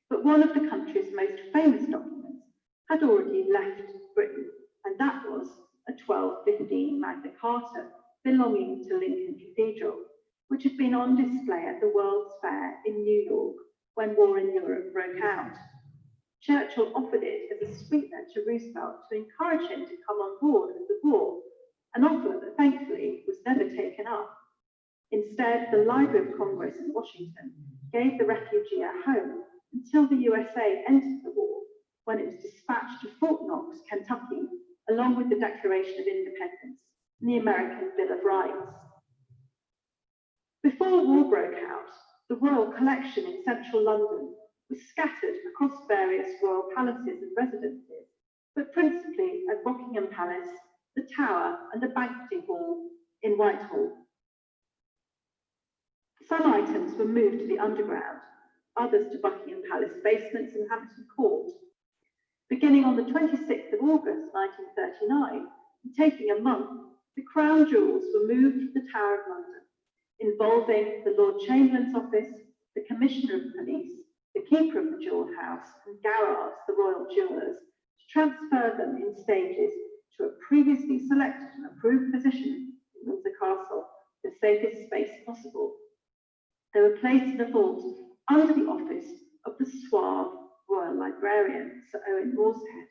But one of the country's most famous documents had already left Britain, and that was a 1215 Magna Carta belonging to Lincoln Cathedral, which had been on display at the World's Fair in New York when war in Europe broke out. Churchill offered it as a sweetener to Roosevelt to encourage him to come on board with the war, an offer that thankfully was never taken up. Instead, the Library of Congress in Washington gave the refugee a home until the USA entered the war, when it was dispatched to Fort Knox, Kentucky, along with the Declaration of Independence and the American Bill of Rights. Before war broke out, the royal collection in central London was scattered across various royal palaces and residences, but principally at Buckingham Palace, the Tower, and the Banqueting Hall in Whitehall. Some items were moved to the underground, others to Buckingham Palace basements and Hampton Court. Beginning on the 26th of August 1939, and taking a month, the crown jewels were moved to the Tower of London, involving the Lord Chamberlain's office, the Commissioner of Police, the Keeper of the Jewel House, and Garrards, the royal jewellers, to transfer them in stages to a previously selected and approved position in Windsor Castle, the safest space possible. They were placed in a vault under the office of the suave Royal Librarian, Sir Owen Morshead.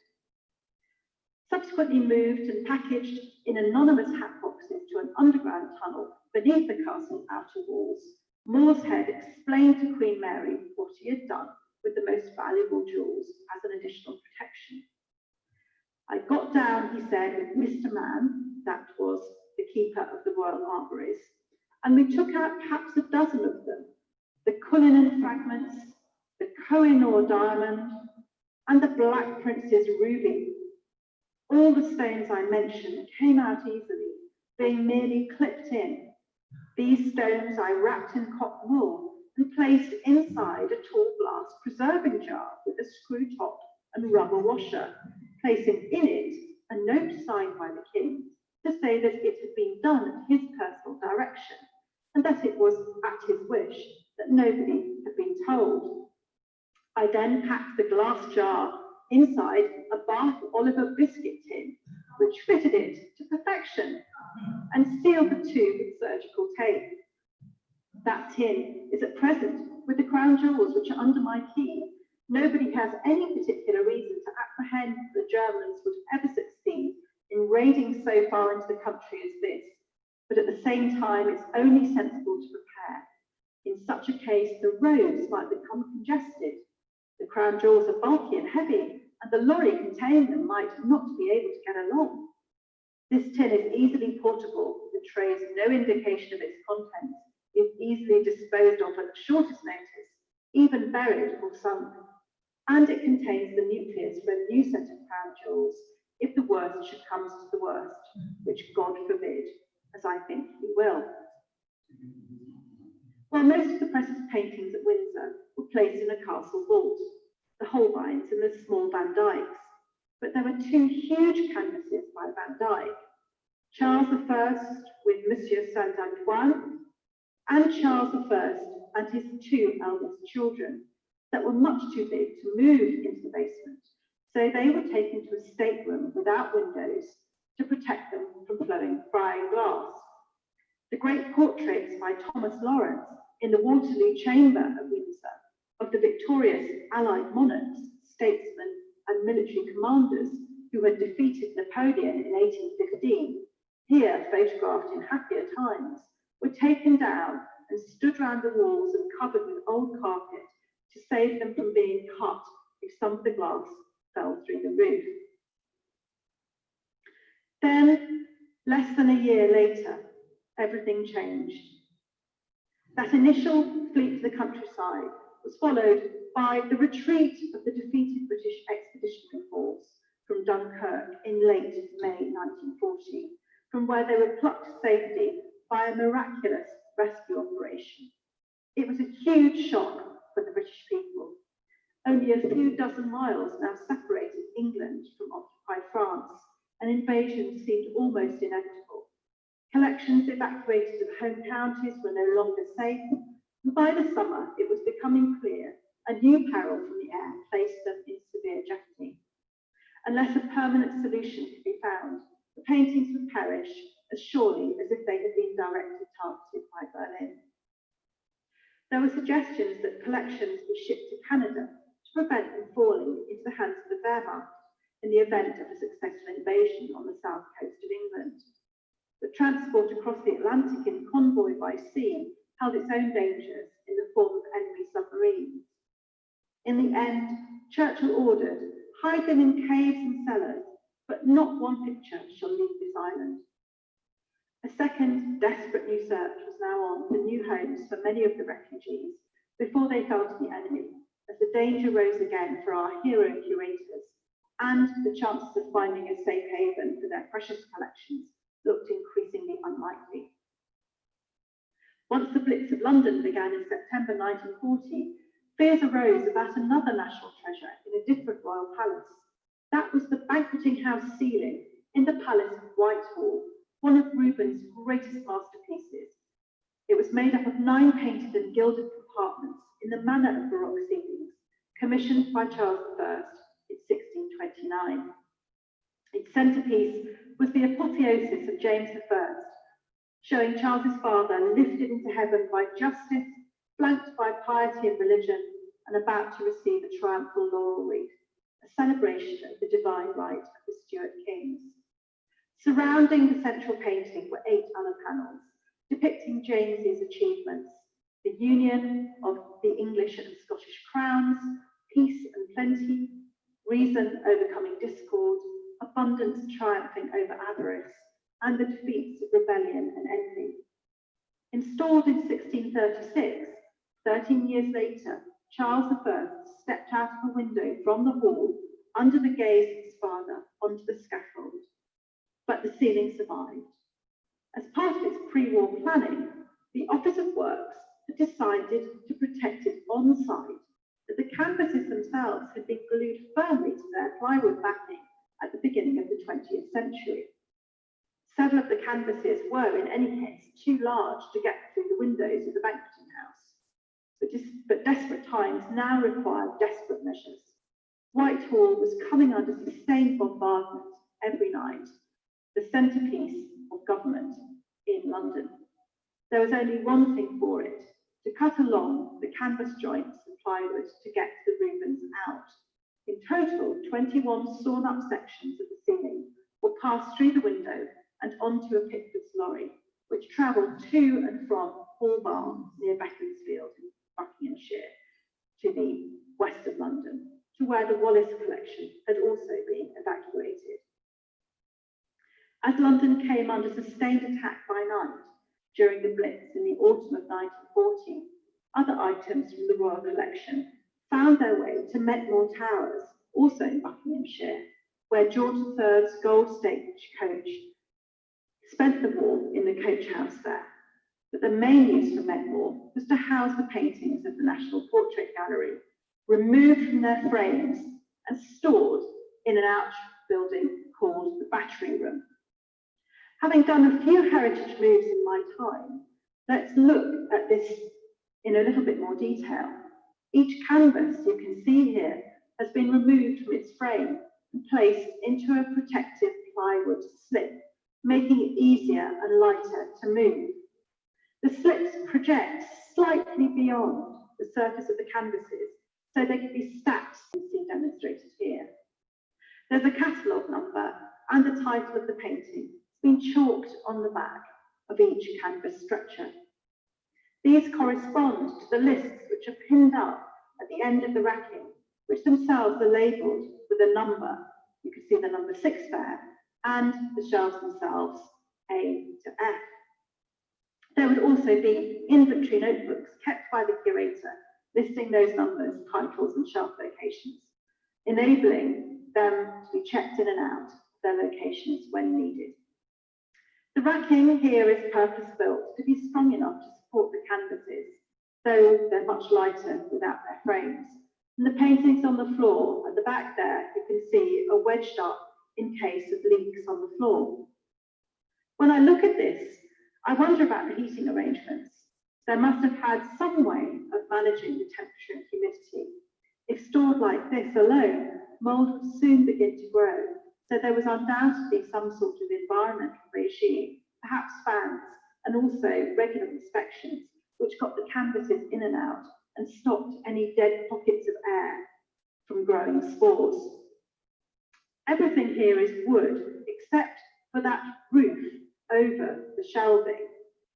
Subsequently moved and packaged in anonymous hat boxes to an underground tunnel beneath the castle's outer walls, Morshead explained to Queen Mary what he had done with the most valuable jewels as an additional protection. got down, he said, with Mr. Mann, that was the keeper of the Royal Armouries, and we took out perhaps a dozen of them, the Cullinan fragments, the Koh-i-Noor diamond, and the Black Prince's ruby. All the stones I mentioned came out easily, being merely clipped in. These stones I wrapped in cotton wool and placed inside a tall glass preserving jar with a screw top and rubber washer, placing in it a note signed by the king to say that it had been done at his personal direction and that it was at his wish, that nobody had been told. I then packed the glass jar inside a Bath Oliver biscuit tin, which fitted it to perfection, and sealed the tube with surgical tape. That tin is at present with the crown jewels which are under my key. Nobody has any particular reason to apprehend the Germans would ever succeed in raiding so far into the country as this, but at the same time it's only sensible to prepare. In such a case, the roads might become congested. The crown jewels are bulky and heavy, and the lorry containing them might not be able to get along. This tin is easily portable, betrays no indication of its contents, is easily disposed of at the shortest notice, even buried or sunk, and it contains the nucleus for a new set of crown jewels, if the worst should come to the worst, which God forbid, as I think he will. While most of the precious paintings at Windsor were placed in a castle vault, the Holbeins and the small Van Dycks, but there were two huge canvases by Van Dyck, Charles I with Monsieur Saint-Antoine, and Charles I and his two eldest children, that were much too big to move into the basement, so they were taken to a stateroom without windows to protect them from flowing frying glass. The great portraits by Thomas Lawrence in the Waterloo Chamber of Windsor of the victorious Allied monarchs, statesmen, and military commanders who had defeated Napoleon in 1815, here photographed in happier times, were taken down and stood round the walls and covered with old carpet to save them from being cut if some of the glass fell through the roof. Then, less than a year later, everything changed. That initial fleet to the countryside was followed by the retreat of the defeated British Expeditionary Force from Dunkirk in late May 1940, from where they were plucked to safety by a miraculous rescue operation. It was a huge shock for the British people. Only a few dozen miles now separated England from occupied France. An invasion seemed almost inevitable. Collections evacuated of home counties were no longer safe, and by the summer it was becoming clear a new peril from the air placed them in severe jeopardy. Unless a permanent solution could be found, the paintings would perish as surely as if they had been directly targeted by Berlin. There were suggestions that collections be shipped to Canada to prevent them falling into the hands of the Wehrmacht in the event of a successful invasion on the south coast of England. But transport across the Atlantic in convoy by sea held its own dangers in the form of enemy submarines. In the end, Churchill ordered, hide them in caves and cellars, but not one picture shall leave this island. A second desperate new search was now on for new homes for many of the refugees before they fell to the enemy, as the danger rose again for our hero curators, and the chances of finding a safe haven for their precious collections looked increasingly unlikely. Once the Blitz of London began in September 1940, fears arose about another national treasure in a different royal palace. That was the banqueting house ceiling in the Palace of Whitehall, one of Rubens' greatest masterpieces. It was made up of 9 painted and gilded compartments in the manner of Baroque ceilings, commissioned by Charles I in 1629. Its centrepiece was the apotheosis of James I, showing Charles's father lifted into heaven by justice, flanked by piety and religion, and about to receive a triumphal laurel wreath, a celebration of the divine right of the Stuart kings. Surrounding the central painting were 8 other panels depicting James's achievements, the union of the English and Scottish crowns, peace and plenty, reason overcoming discord, a abundance triumphing over avarice, and the defeats of rebellion and envy. Installed in 1636, 13 years later, Charles I stepped out of a window from the hall under the gaze of his father onto the scaffold, but the ceiling survived. As part of its pre-war planning, the Office of Works had decided to protect it on site, that the canvases themselves had been glued firmly to their plywood backing at the beginning of the 20th century. Several of the canvases were, in any case, too large to get through the windows of the banqueting house. But desperate times now required desperate measures. Whitehall was coming under sustained bombardment every night, the centrepiece of government in London. There was only one thing for it: to cut along the canvas joints and plywood to get the Rubens out. In total, 21 sawn-up sections of the ceiling were passed through the window and onto a Pickford's lorry, which travelled to and from Hall Barn near Beaconsfield in Buckinghamshire to the west of London, to where the Wallace collection had also been evacuated. As London came under sustained attack by night during the Blitz in the autumn of 1940, other items from the Royal Collection found their way to Metmore Towers, also in Buckinghamshire, where George III's gold stagecoach spent the war in the coach house there. But the main use for Metmore was to house the paintings of the National Portrait Gallery, removed from their frames and stored in an outbuilding called the Battery Room. Having done a few heritage moves in my time, let's look at this in a little bit more detail. Each canvas you can see here has been removed from its frame and placed into a protective plywood slip, making it easier and lighter to move. The slips project slightly beyond the surface of the canvases, so they can be stacked, as you see demonstrated here. There's a catalogue number and the title of the painting been chalked on the back of each canvas structure. These correspond to the lists which are pinned up at the end of the racking, which themselves are labelled with a number. You can see the number 6 there, and the shelves themselves, A to F. There would also be inventory notebooks kept by the curator, listing those numbers, titles, and shelf locations, enabling them to be checked in and out of their locations when needed. The racking here is purpose-built to be strong enough to support the canvases, though they're much lighter without their frames. And the paintings on the floor, at the back there, you can see are wedged up in case of leaks on the floor. When I look at this, I wonder about the heating arrangements. There must have had some way of managing the temperature and humidity. If stored like this alone, mould would soon begin to grow, so there was undoubtedly some sort of environmental regime, perhaps fans, and also regular inspections, which got the canvases in and out and stopped any dead pockets of air from growing spores. Everything here is wood, except for that roof over the shelving.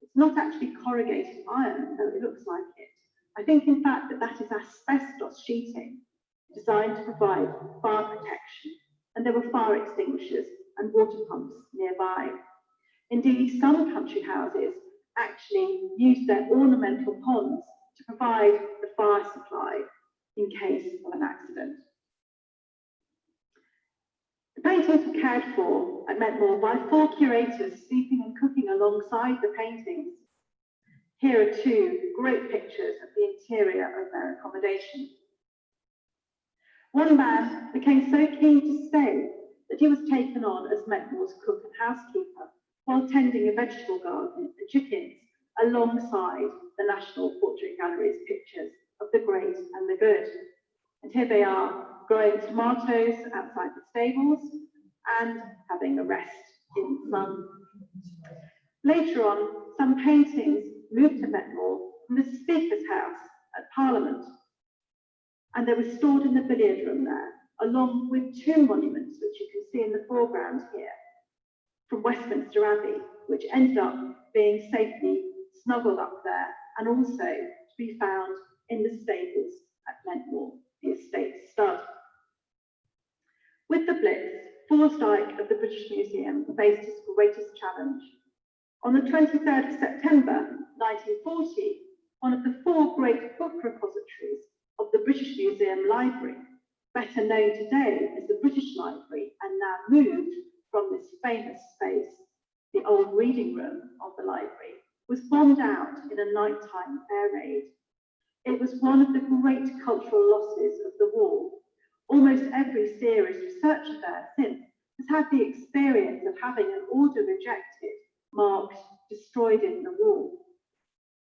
It's not actually corrugated iron, though it looks like it. I think, in fact, that is asbestos sheeting designed to provide fire protection, and there were fire extinguishers and water pumps nearby. Indeed, some country houses actually used their ornamental ponds to provide the fire supply in case of an accident. The paintings were cared for at Metmore by 4 curators sleeping and cooking alongside the paintings. Here are 2 great pictures of the interior of their accommodation. One man became so keen to stay that he was taken on as Metmore's cook and housekeeper while tending a vegetable garden and chickens alongside the National Portrait Gallery's pictures of the great and the good. And here they are, growing tomatoes outside the stables and having a rest in the sun. Later on, some paintings moved to Metmore from the Speaker's House at Parliament, and they were stored in the billiard room there, along with 2 monuments, which you can see in the foreground here, from Westminster Abbey, which ended up being safely snuggled up there, and also to be found in the stables at Metmore, the estate stud. With the Blitz, Forsdyke of the British Museum faced his greatest challenge. On the 23rd of September 1940, one of the 4 great book repositories of the British Museum Library, better known today as the British Library and now moved from this famous space, the old reading room of the library, was bombed out in a nighttime air raid. It was one of the great cultural losses of the war. Almost every serious researcher there since has had the experience of having an order rejected, marked destroyed in the war.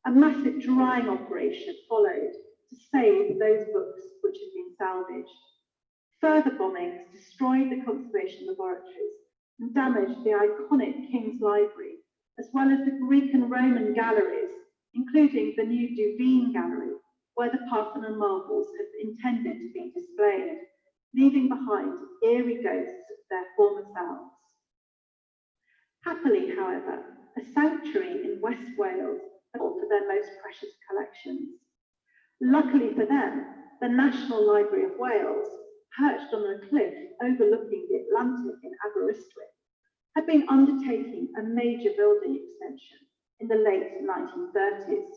A massive drying operation followed to save those books which had been salvaged. Further bombings destroyed the conservation laboratories and damaged the iconic King's Library, as well as the Greek and Roman galleries, including the new Duveen Gallery, where the Parthenon marbles had intended to be displayed, leaving behind eerie ghosts of their former selves. Happily, however, a sanctuary in West Wales for their most precious collections. Luckily for them, the National Library of Wales, perched on a cliff overlooking the Atlantic in Aberystwyth, had been undertaking a major building extension in the late 1930s.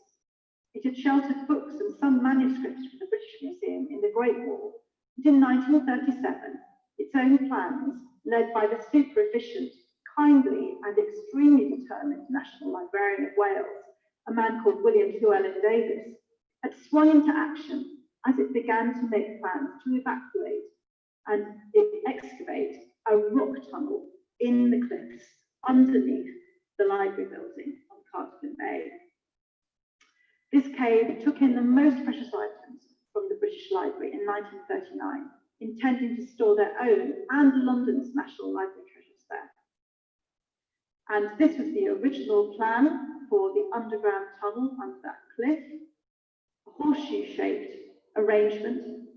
It had sheltered books and some manuscripts from the British Museum in the Great War, and in 1937, its own plans, led by the super efficient, kindly and extremely determined National Librarian of Wales, a man called William Llewellyn Davis, had swung into action as it began to make plans to evacuate and excavate a rock tunnel in the cliffs underneath the library building on Cardigan Bay. This cave took in the most precious items from the British Library in 1939, intending to store their own and London's National Library treasures there. And this was the original plan for the underground tunnel under that cliff, a horseshoe-shaped arrangement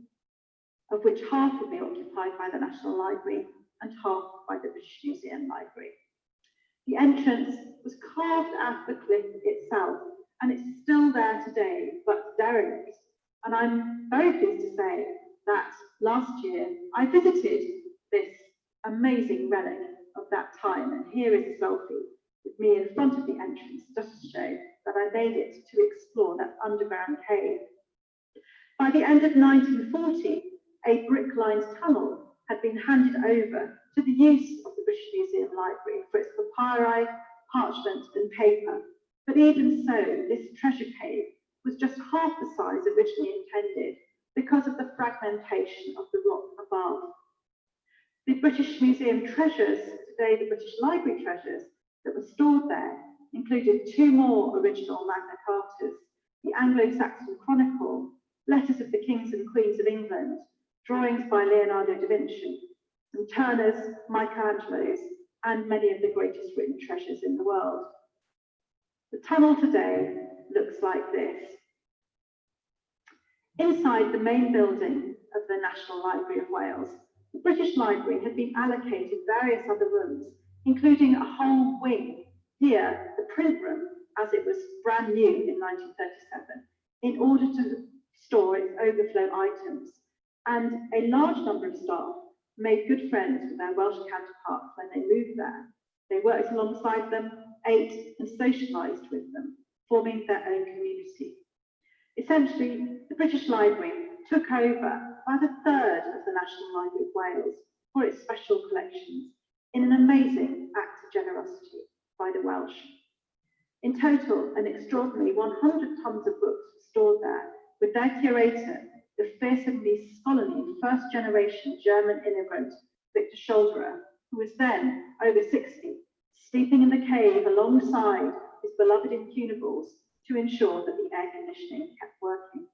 of which half would be occupied by the National Library and half by the British Museum Library. The entrance was carved out of the cliff itself, and it's still there today, but derelict. And I'm very pleased to say that last year I visited this amazing relic of that time, and here is a selfie with me in front of the entrance, just to show that I made it to explore that underground cave. By the end of 1940, a brick-lined tunnel had been handed over to the use of the British Museum Library for its papyri, parchment and paper. But even so, this treasure cave was just half the size originally intended because of the fragmentation of the rock above. The British Museum treasures, today the British Library treasures, that were stored there included 2 more original Magna Cartas, the Anglo-Saxon Chronicle, letters of the Kings and Queens of England, drawings by Leonardo da Vinci, some Turners, Michelangelos, and many of the greatest written treasures in the world. The tunnel today looks like this. Inside the main building of the National Library of Wales, the British Library had been allocated various other rooms, including a whole wing, here the print room, as it was brand new in 1937, in order to store its overflow items. And a large number of staff made good friends with their Welsh counterparts when they moved there. They worked alongside them, ate and socialised with them, forming their own community. Essentially, the British Library took over about a third of the National Library of Wales for its special collections in an amazing act of generosity by the Welsh. In total, an extraordinary 100 tons of books were stored there, with their curator, the fearsomely scholarly first-generation German immigrant, Victor Scholderer, who was then over 60, sleeping in the cave alongside his beloved incunables to ensure that the air conditioning kept working.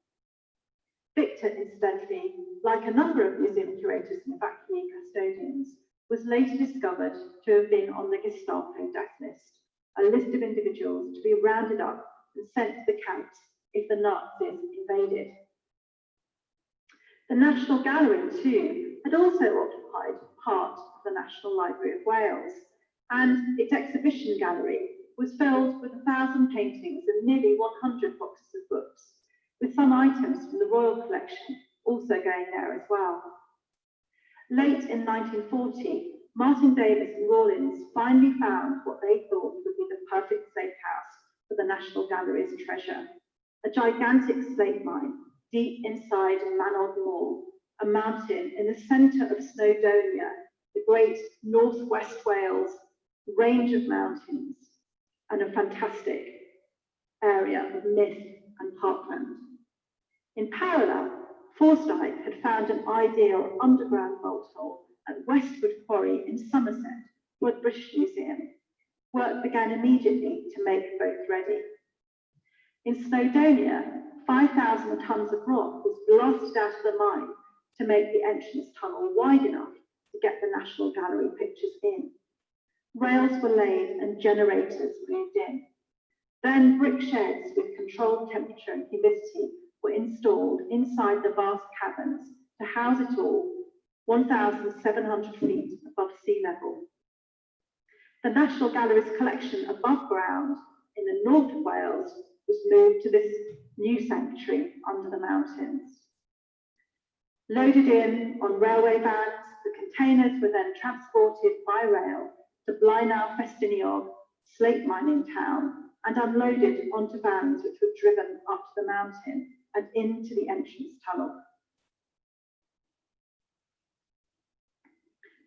Victor, incidentally, like a number of museum curators and evacuee custodians, was later discovered to have been on the Gestapo death list, a list of individuals to be rounded up and sent to the camps if the Nazis invaded. The National Gallery, too, had also occupied part of the National Library of Wales, and its exhibition gallery was filled with 1,000 paintings and nearly 100 boxes of books, with some items from the royal collection also going there as well. Late in 1940, Martin Davis and Rawlins finally found what they thought would be the perfect safe house for the National Gallery's treasure, a gigantic slate mine deep inside Manod Moor, a mountain in the centre of Snowdonia, the great northwest Wales range of mountains, and a fantastic area of myth and parkland. In parallel, Forsyth had found an ideal underground vault hole at Westwood Quarry in Somerset for the British Museum. Work began immediately to make both ready. In Snowdonia, 5,000 tonnes of rock was blasted out of the mine to make the entrance tunnel wide enough to get the National Gallery pictures in. Rails were laid and generators moved in. Then brick sheds with controlled temperature and humidity were installed inside the vast caverns to house it all, 1,700 feet above sea level. The National Gallery's collection above ground in the north of Wales was moved to this new sanctuary under the mountains. Loaded in on railway vans, the containers were then transported by rail to Blaenau Festiniog, slate mining town, and unloaded onto vans which were driven up to the mountain and into the entrance tunnel.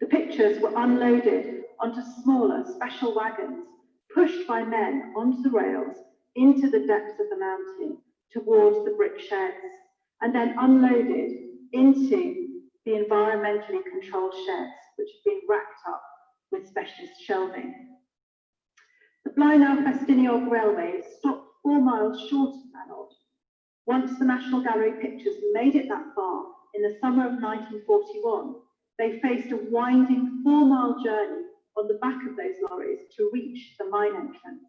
The pictures were unloaded onto smaller special wagons, pushed by men onto the rails into the depths of the mountain towards the brick sheds, and then unloaded into the environmentally controlled sheds, which had been racked up with specialist shelving. The Blaenau Festiniog Railway stopped 4 miles short of Manod. Once the National Gallery pictures made it that far in the summer of 1941, they faced a winding 4-mile journey on the back of those lorries to reach the mine entrance.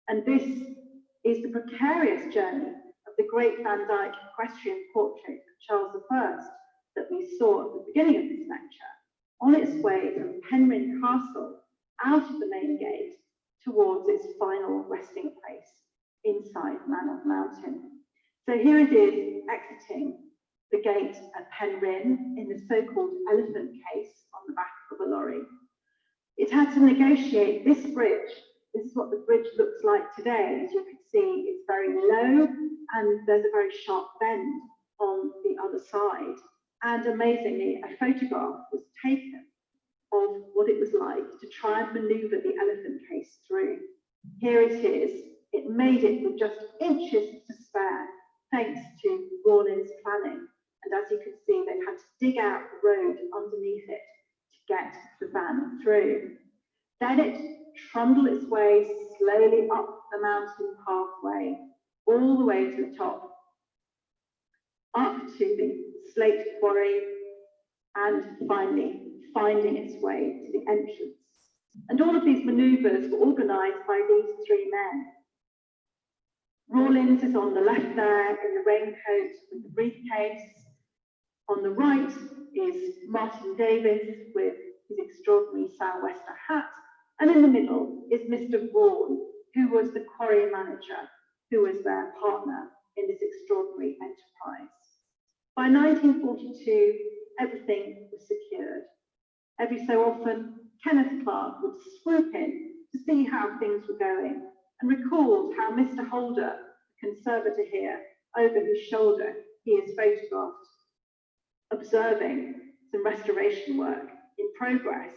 And this is the precarious journey of the great Van Dyck equestrian portrait of Charles I that we saw at the beginning of this lecture, on its way from Penrhyn Castle out of the main gate towards its final resting place inside Manor Mountain. So here it is exiting the gate at Penrhyn in the so-called elephant case on the back of a lorry. It had to negotiate this bridge. This is what the bridge looks like today. As you can see, it's very low and there's a very sharp bend on the other side. And amazingly, a photograph was taken of what it was like to try and maneuver the elephant case through. Here it is. It made it with just inches to spare, thanks to Rawlins' planning. And as you can see, they had to dig out the road underneath it to get the van through. Then it trundled its way slowly up the mountain pathway, all the way to the top, up to the slate quarry, and finally finding its way to the entrance. And all of these manoeuvres were organised by these 3 men. Rawlins is on the left there in the raincoat with the briefcase. On the right is Martin Davis with his extraordinary sou'wester hat. And in the middle is Mr. Vaughan, who was the quarry manager, who was their partner in this extraordinary enterprise. By 1942, everything was secured. Every so often, Kenneth Clark would swoop in to see how things were going and recalled how Mr. Holder, the conservator here, over his shoulder, he is photographed, observing some restoration work in progress,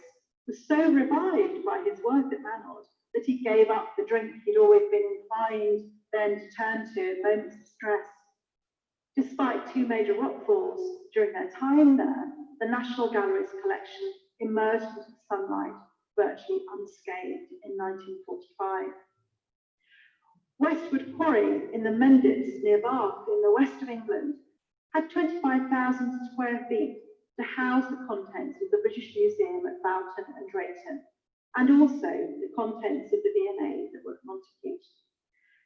was so revived by his work at Manod that he gave up the drink he'd always been inclined then to turn to in moments of stress. Despite 2 major rockfalls during their time there, the National Gallery's collection emerged into the sunlight virtually unscathed in 1945. Westwood Quarry in the Mendip near Bath in the west of England had 25,000 square feet to house the contents of the British Museum at Boughton and Drayton, and also the contents of the V&A that were at Montacute.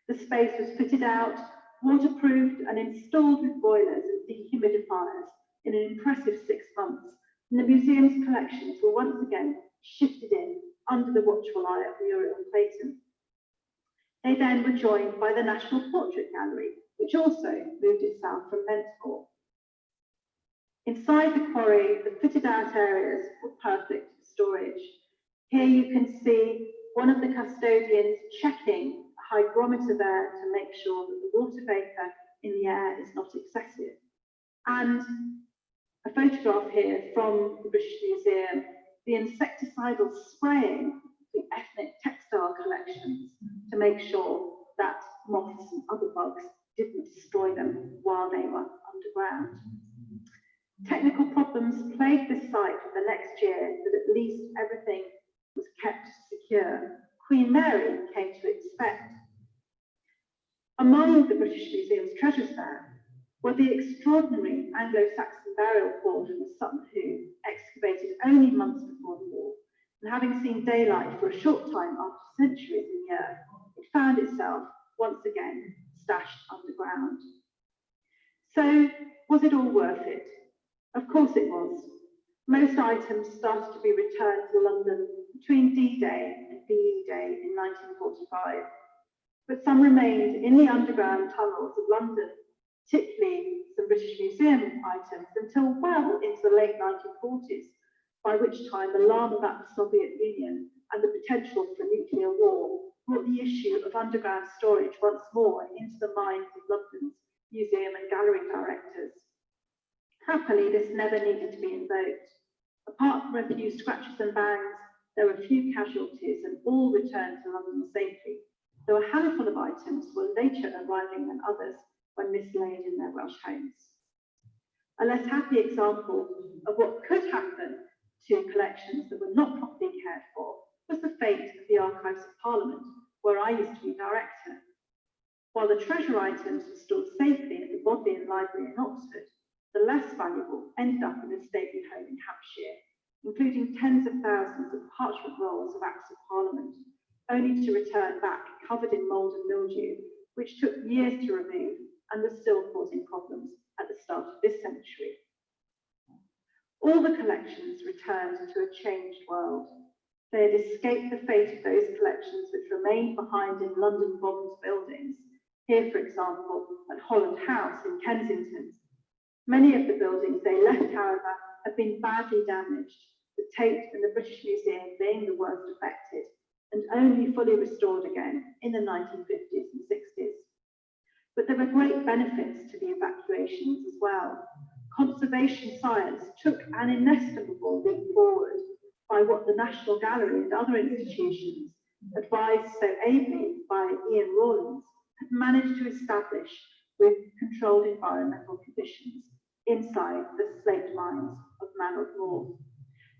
The space was fitted out, waterproofed and installed with boilers and dehumidifiers in an impressive 6 months, and the museum's collections were once again shifted in under the watchful eye of Muriel Clayton. They then were joined by the National Portrait Gallery, which also moved itself from Mentor. Inside the quarry, the fitted out areas were perfect for storage. Here you can see one of the custodians checking a hygrometer there to make sure that the water vapour in the air is not excessive. And a photograph here from the British Museum, the insecticidal spraying the ethnic textile collections to make sure that moths and other bugs didn't destroy them while they were underground. Technical problems plagued this site for the next year, but at least everything was kept secure. Queen Mary came to expect. Among the British Museum's treasures there were the extraordinary Anglo-Saxon burial cord from Sutton Hoo, excavated only months before the war, and having seen daylight for a short time after centuries in the earth, it found itself once again stashed underground. So, was it all worth it? Of course it was. Most items started to be returned to London between D-Day and VE Day in 1945, but some remained in the underground tunnels of London, particularly some British Museum items, until well into the late 1940s, by which time alarm about the Soviet Union and the potential for a nuclear war brought the issue of underground storage once more into the minds of London's museum and gallery directors. Happily, this never needed to be invoked. Apart from a few scratches and bangs, there were few casualties and all returned to London safely, though a handful of items were later arriving than others when mislaid in their Welsh homes. A less happy example of what could happen to collections that were not properly cared for was the fate of the Archives of Parliament, where I used to be director. While the treasure items were stored safely at the Bodleian Library in Oxford, the less valuable ended up in a stately home in Hampshire, including tens of thousands of parchment rolls of Acts of Parliament, only to return back covered in mould and mildew, which took years to remove and was still causing problems at the start of this century. All the collections returned to a changed world. They had escaped the fate of those collections which remained behind in London bombed buildings. Here, for example, at Holland House in Kensington. Many of the buildings they left, however, have been badly damaged, the Tate and the British Museum being the worst affected, and only fully restored again in the 1950s and 60s. But there were great benefits to the evacuations as well. Conservation science took an inestimable leap forward by what the National Gallery and other institutions, advised so ably by Ian Rawlins, had managed to establish with controlled environmental conditions inside the slate mines of Manor Moor.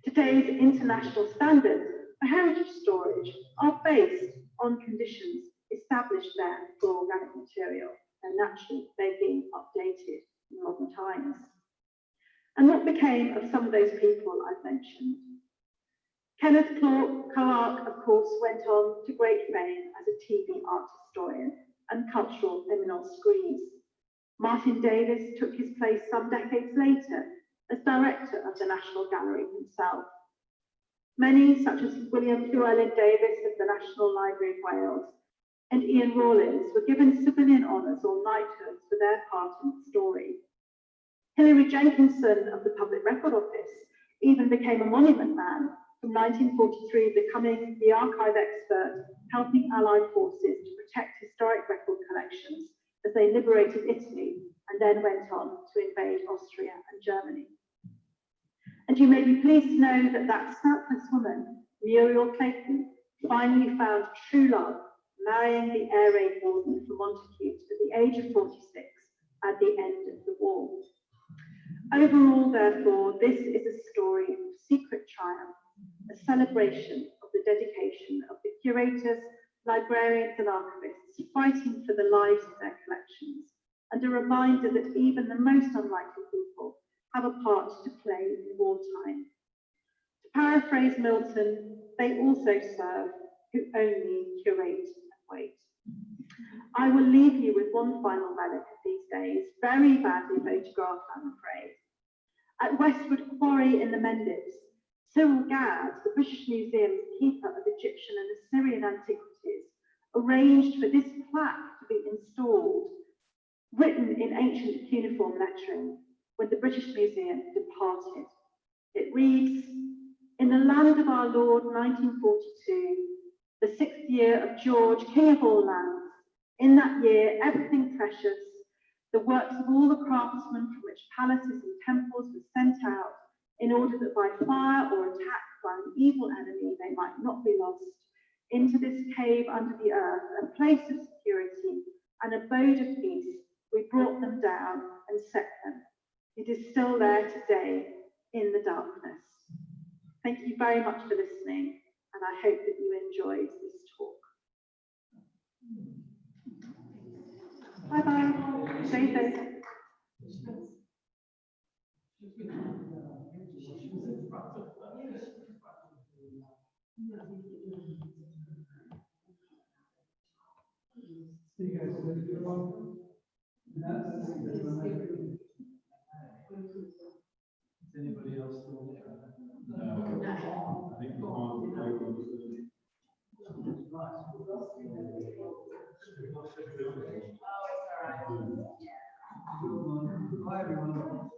Today's international standards for heritage storage are based on conditions established there for organic material, and naturally they've been updated in modern times. And what became of some of those people I've mentioned? Kenneth Clarke, of course, went on to great fame as a TV art historian and cultural eminence grise. Martin Davis took his place some decades later as director of the National Gallery himself. Many, such as William Llewellyn Davis of the National Library of Wales and Ian Rawlins, were given civilian honours or knighthoods for their part in the story. Hilary Jenkinson of the Public Record Office even became a monument man, from 1943 becoming the archive expert, helping Allied forces to protect historic record collections as they liberated Italy and then went on to invade Austria and Germany. And you may be pleased to know that that selfless woman, Muriel Clayton, finally found true love, marrying the air raid warden for Montacute at the age of 46 at the end of the war. Overall, therefore, this is a story of secret triumph, a celebration of the dedication of the curators, librarians and archivists fighting for the lives of their collections, and a reminder that even the most unlikely people have a part to play in wartime. To paraphrase Milton, they also serve who only curate and wait. I will leave you with one final relic of these days, very badly photographed, I'm afraid. At Westwood Quarry in the Mendips, Cyril Gadd, the British Museum's keeper of Egyptian and Assyrian antiquities, arranged for this plaque to be installed, written in ancient cuneiform lettering, when the British Museum departed. It reads, In the land of our Lord, 1942, the 6th year of George, King of all lands, in that year, everything precious, the works of all the craftsmen from which palaces and temples were sent out, in order that by fire or attack by an evil enemy they might not be lost, into this cave under the earth, a place of security, an abode of peace, we brought them down and set them. It is still there today in the darkness. Thank you very much for listening, and I hope that you enjoyed this talk. Bye-bye. Stay safe. Anybody else still there? No. I think the Hi everyone.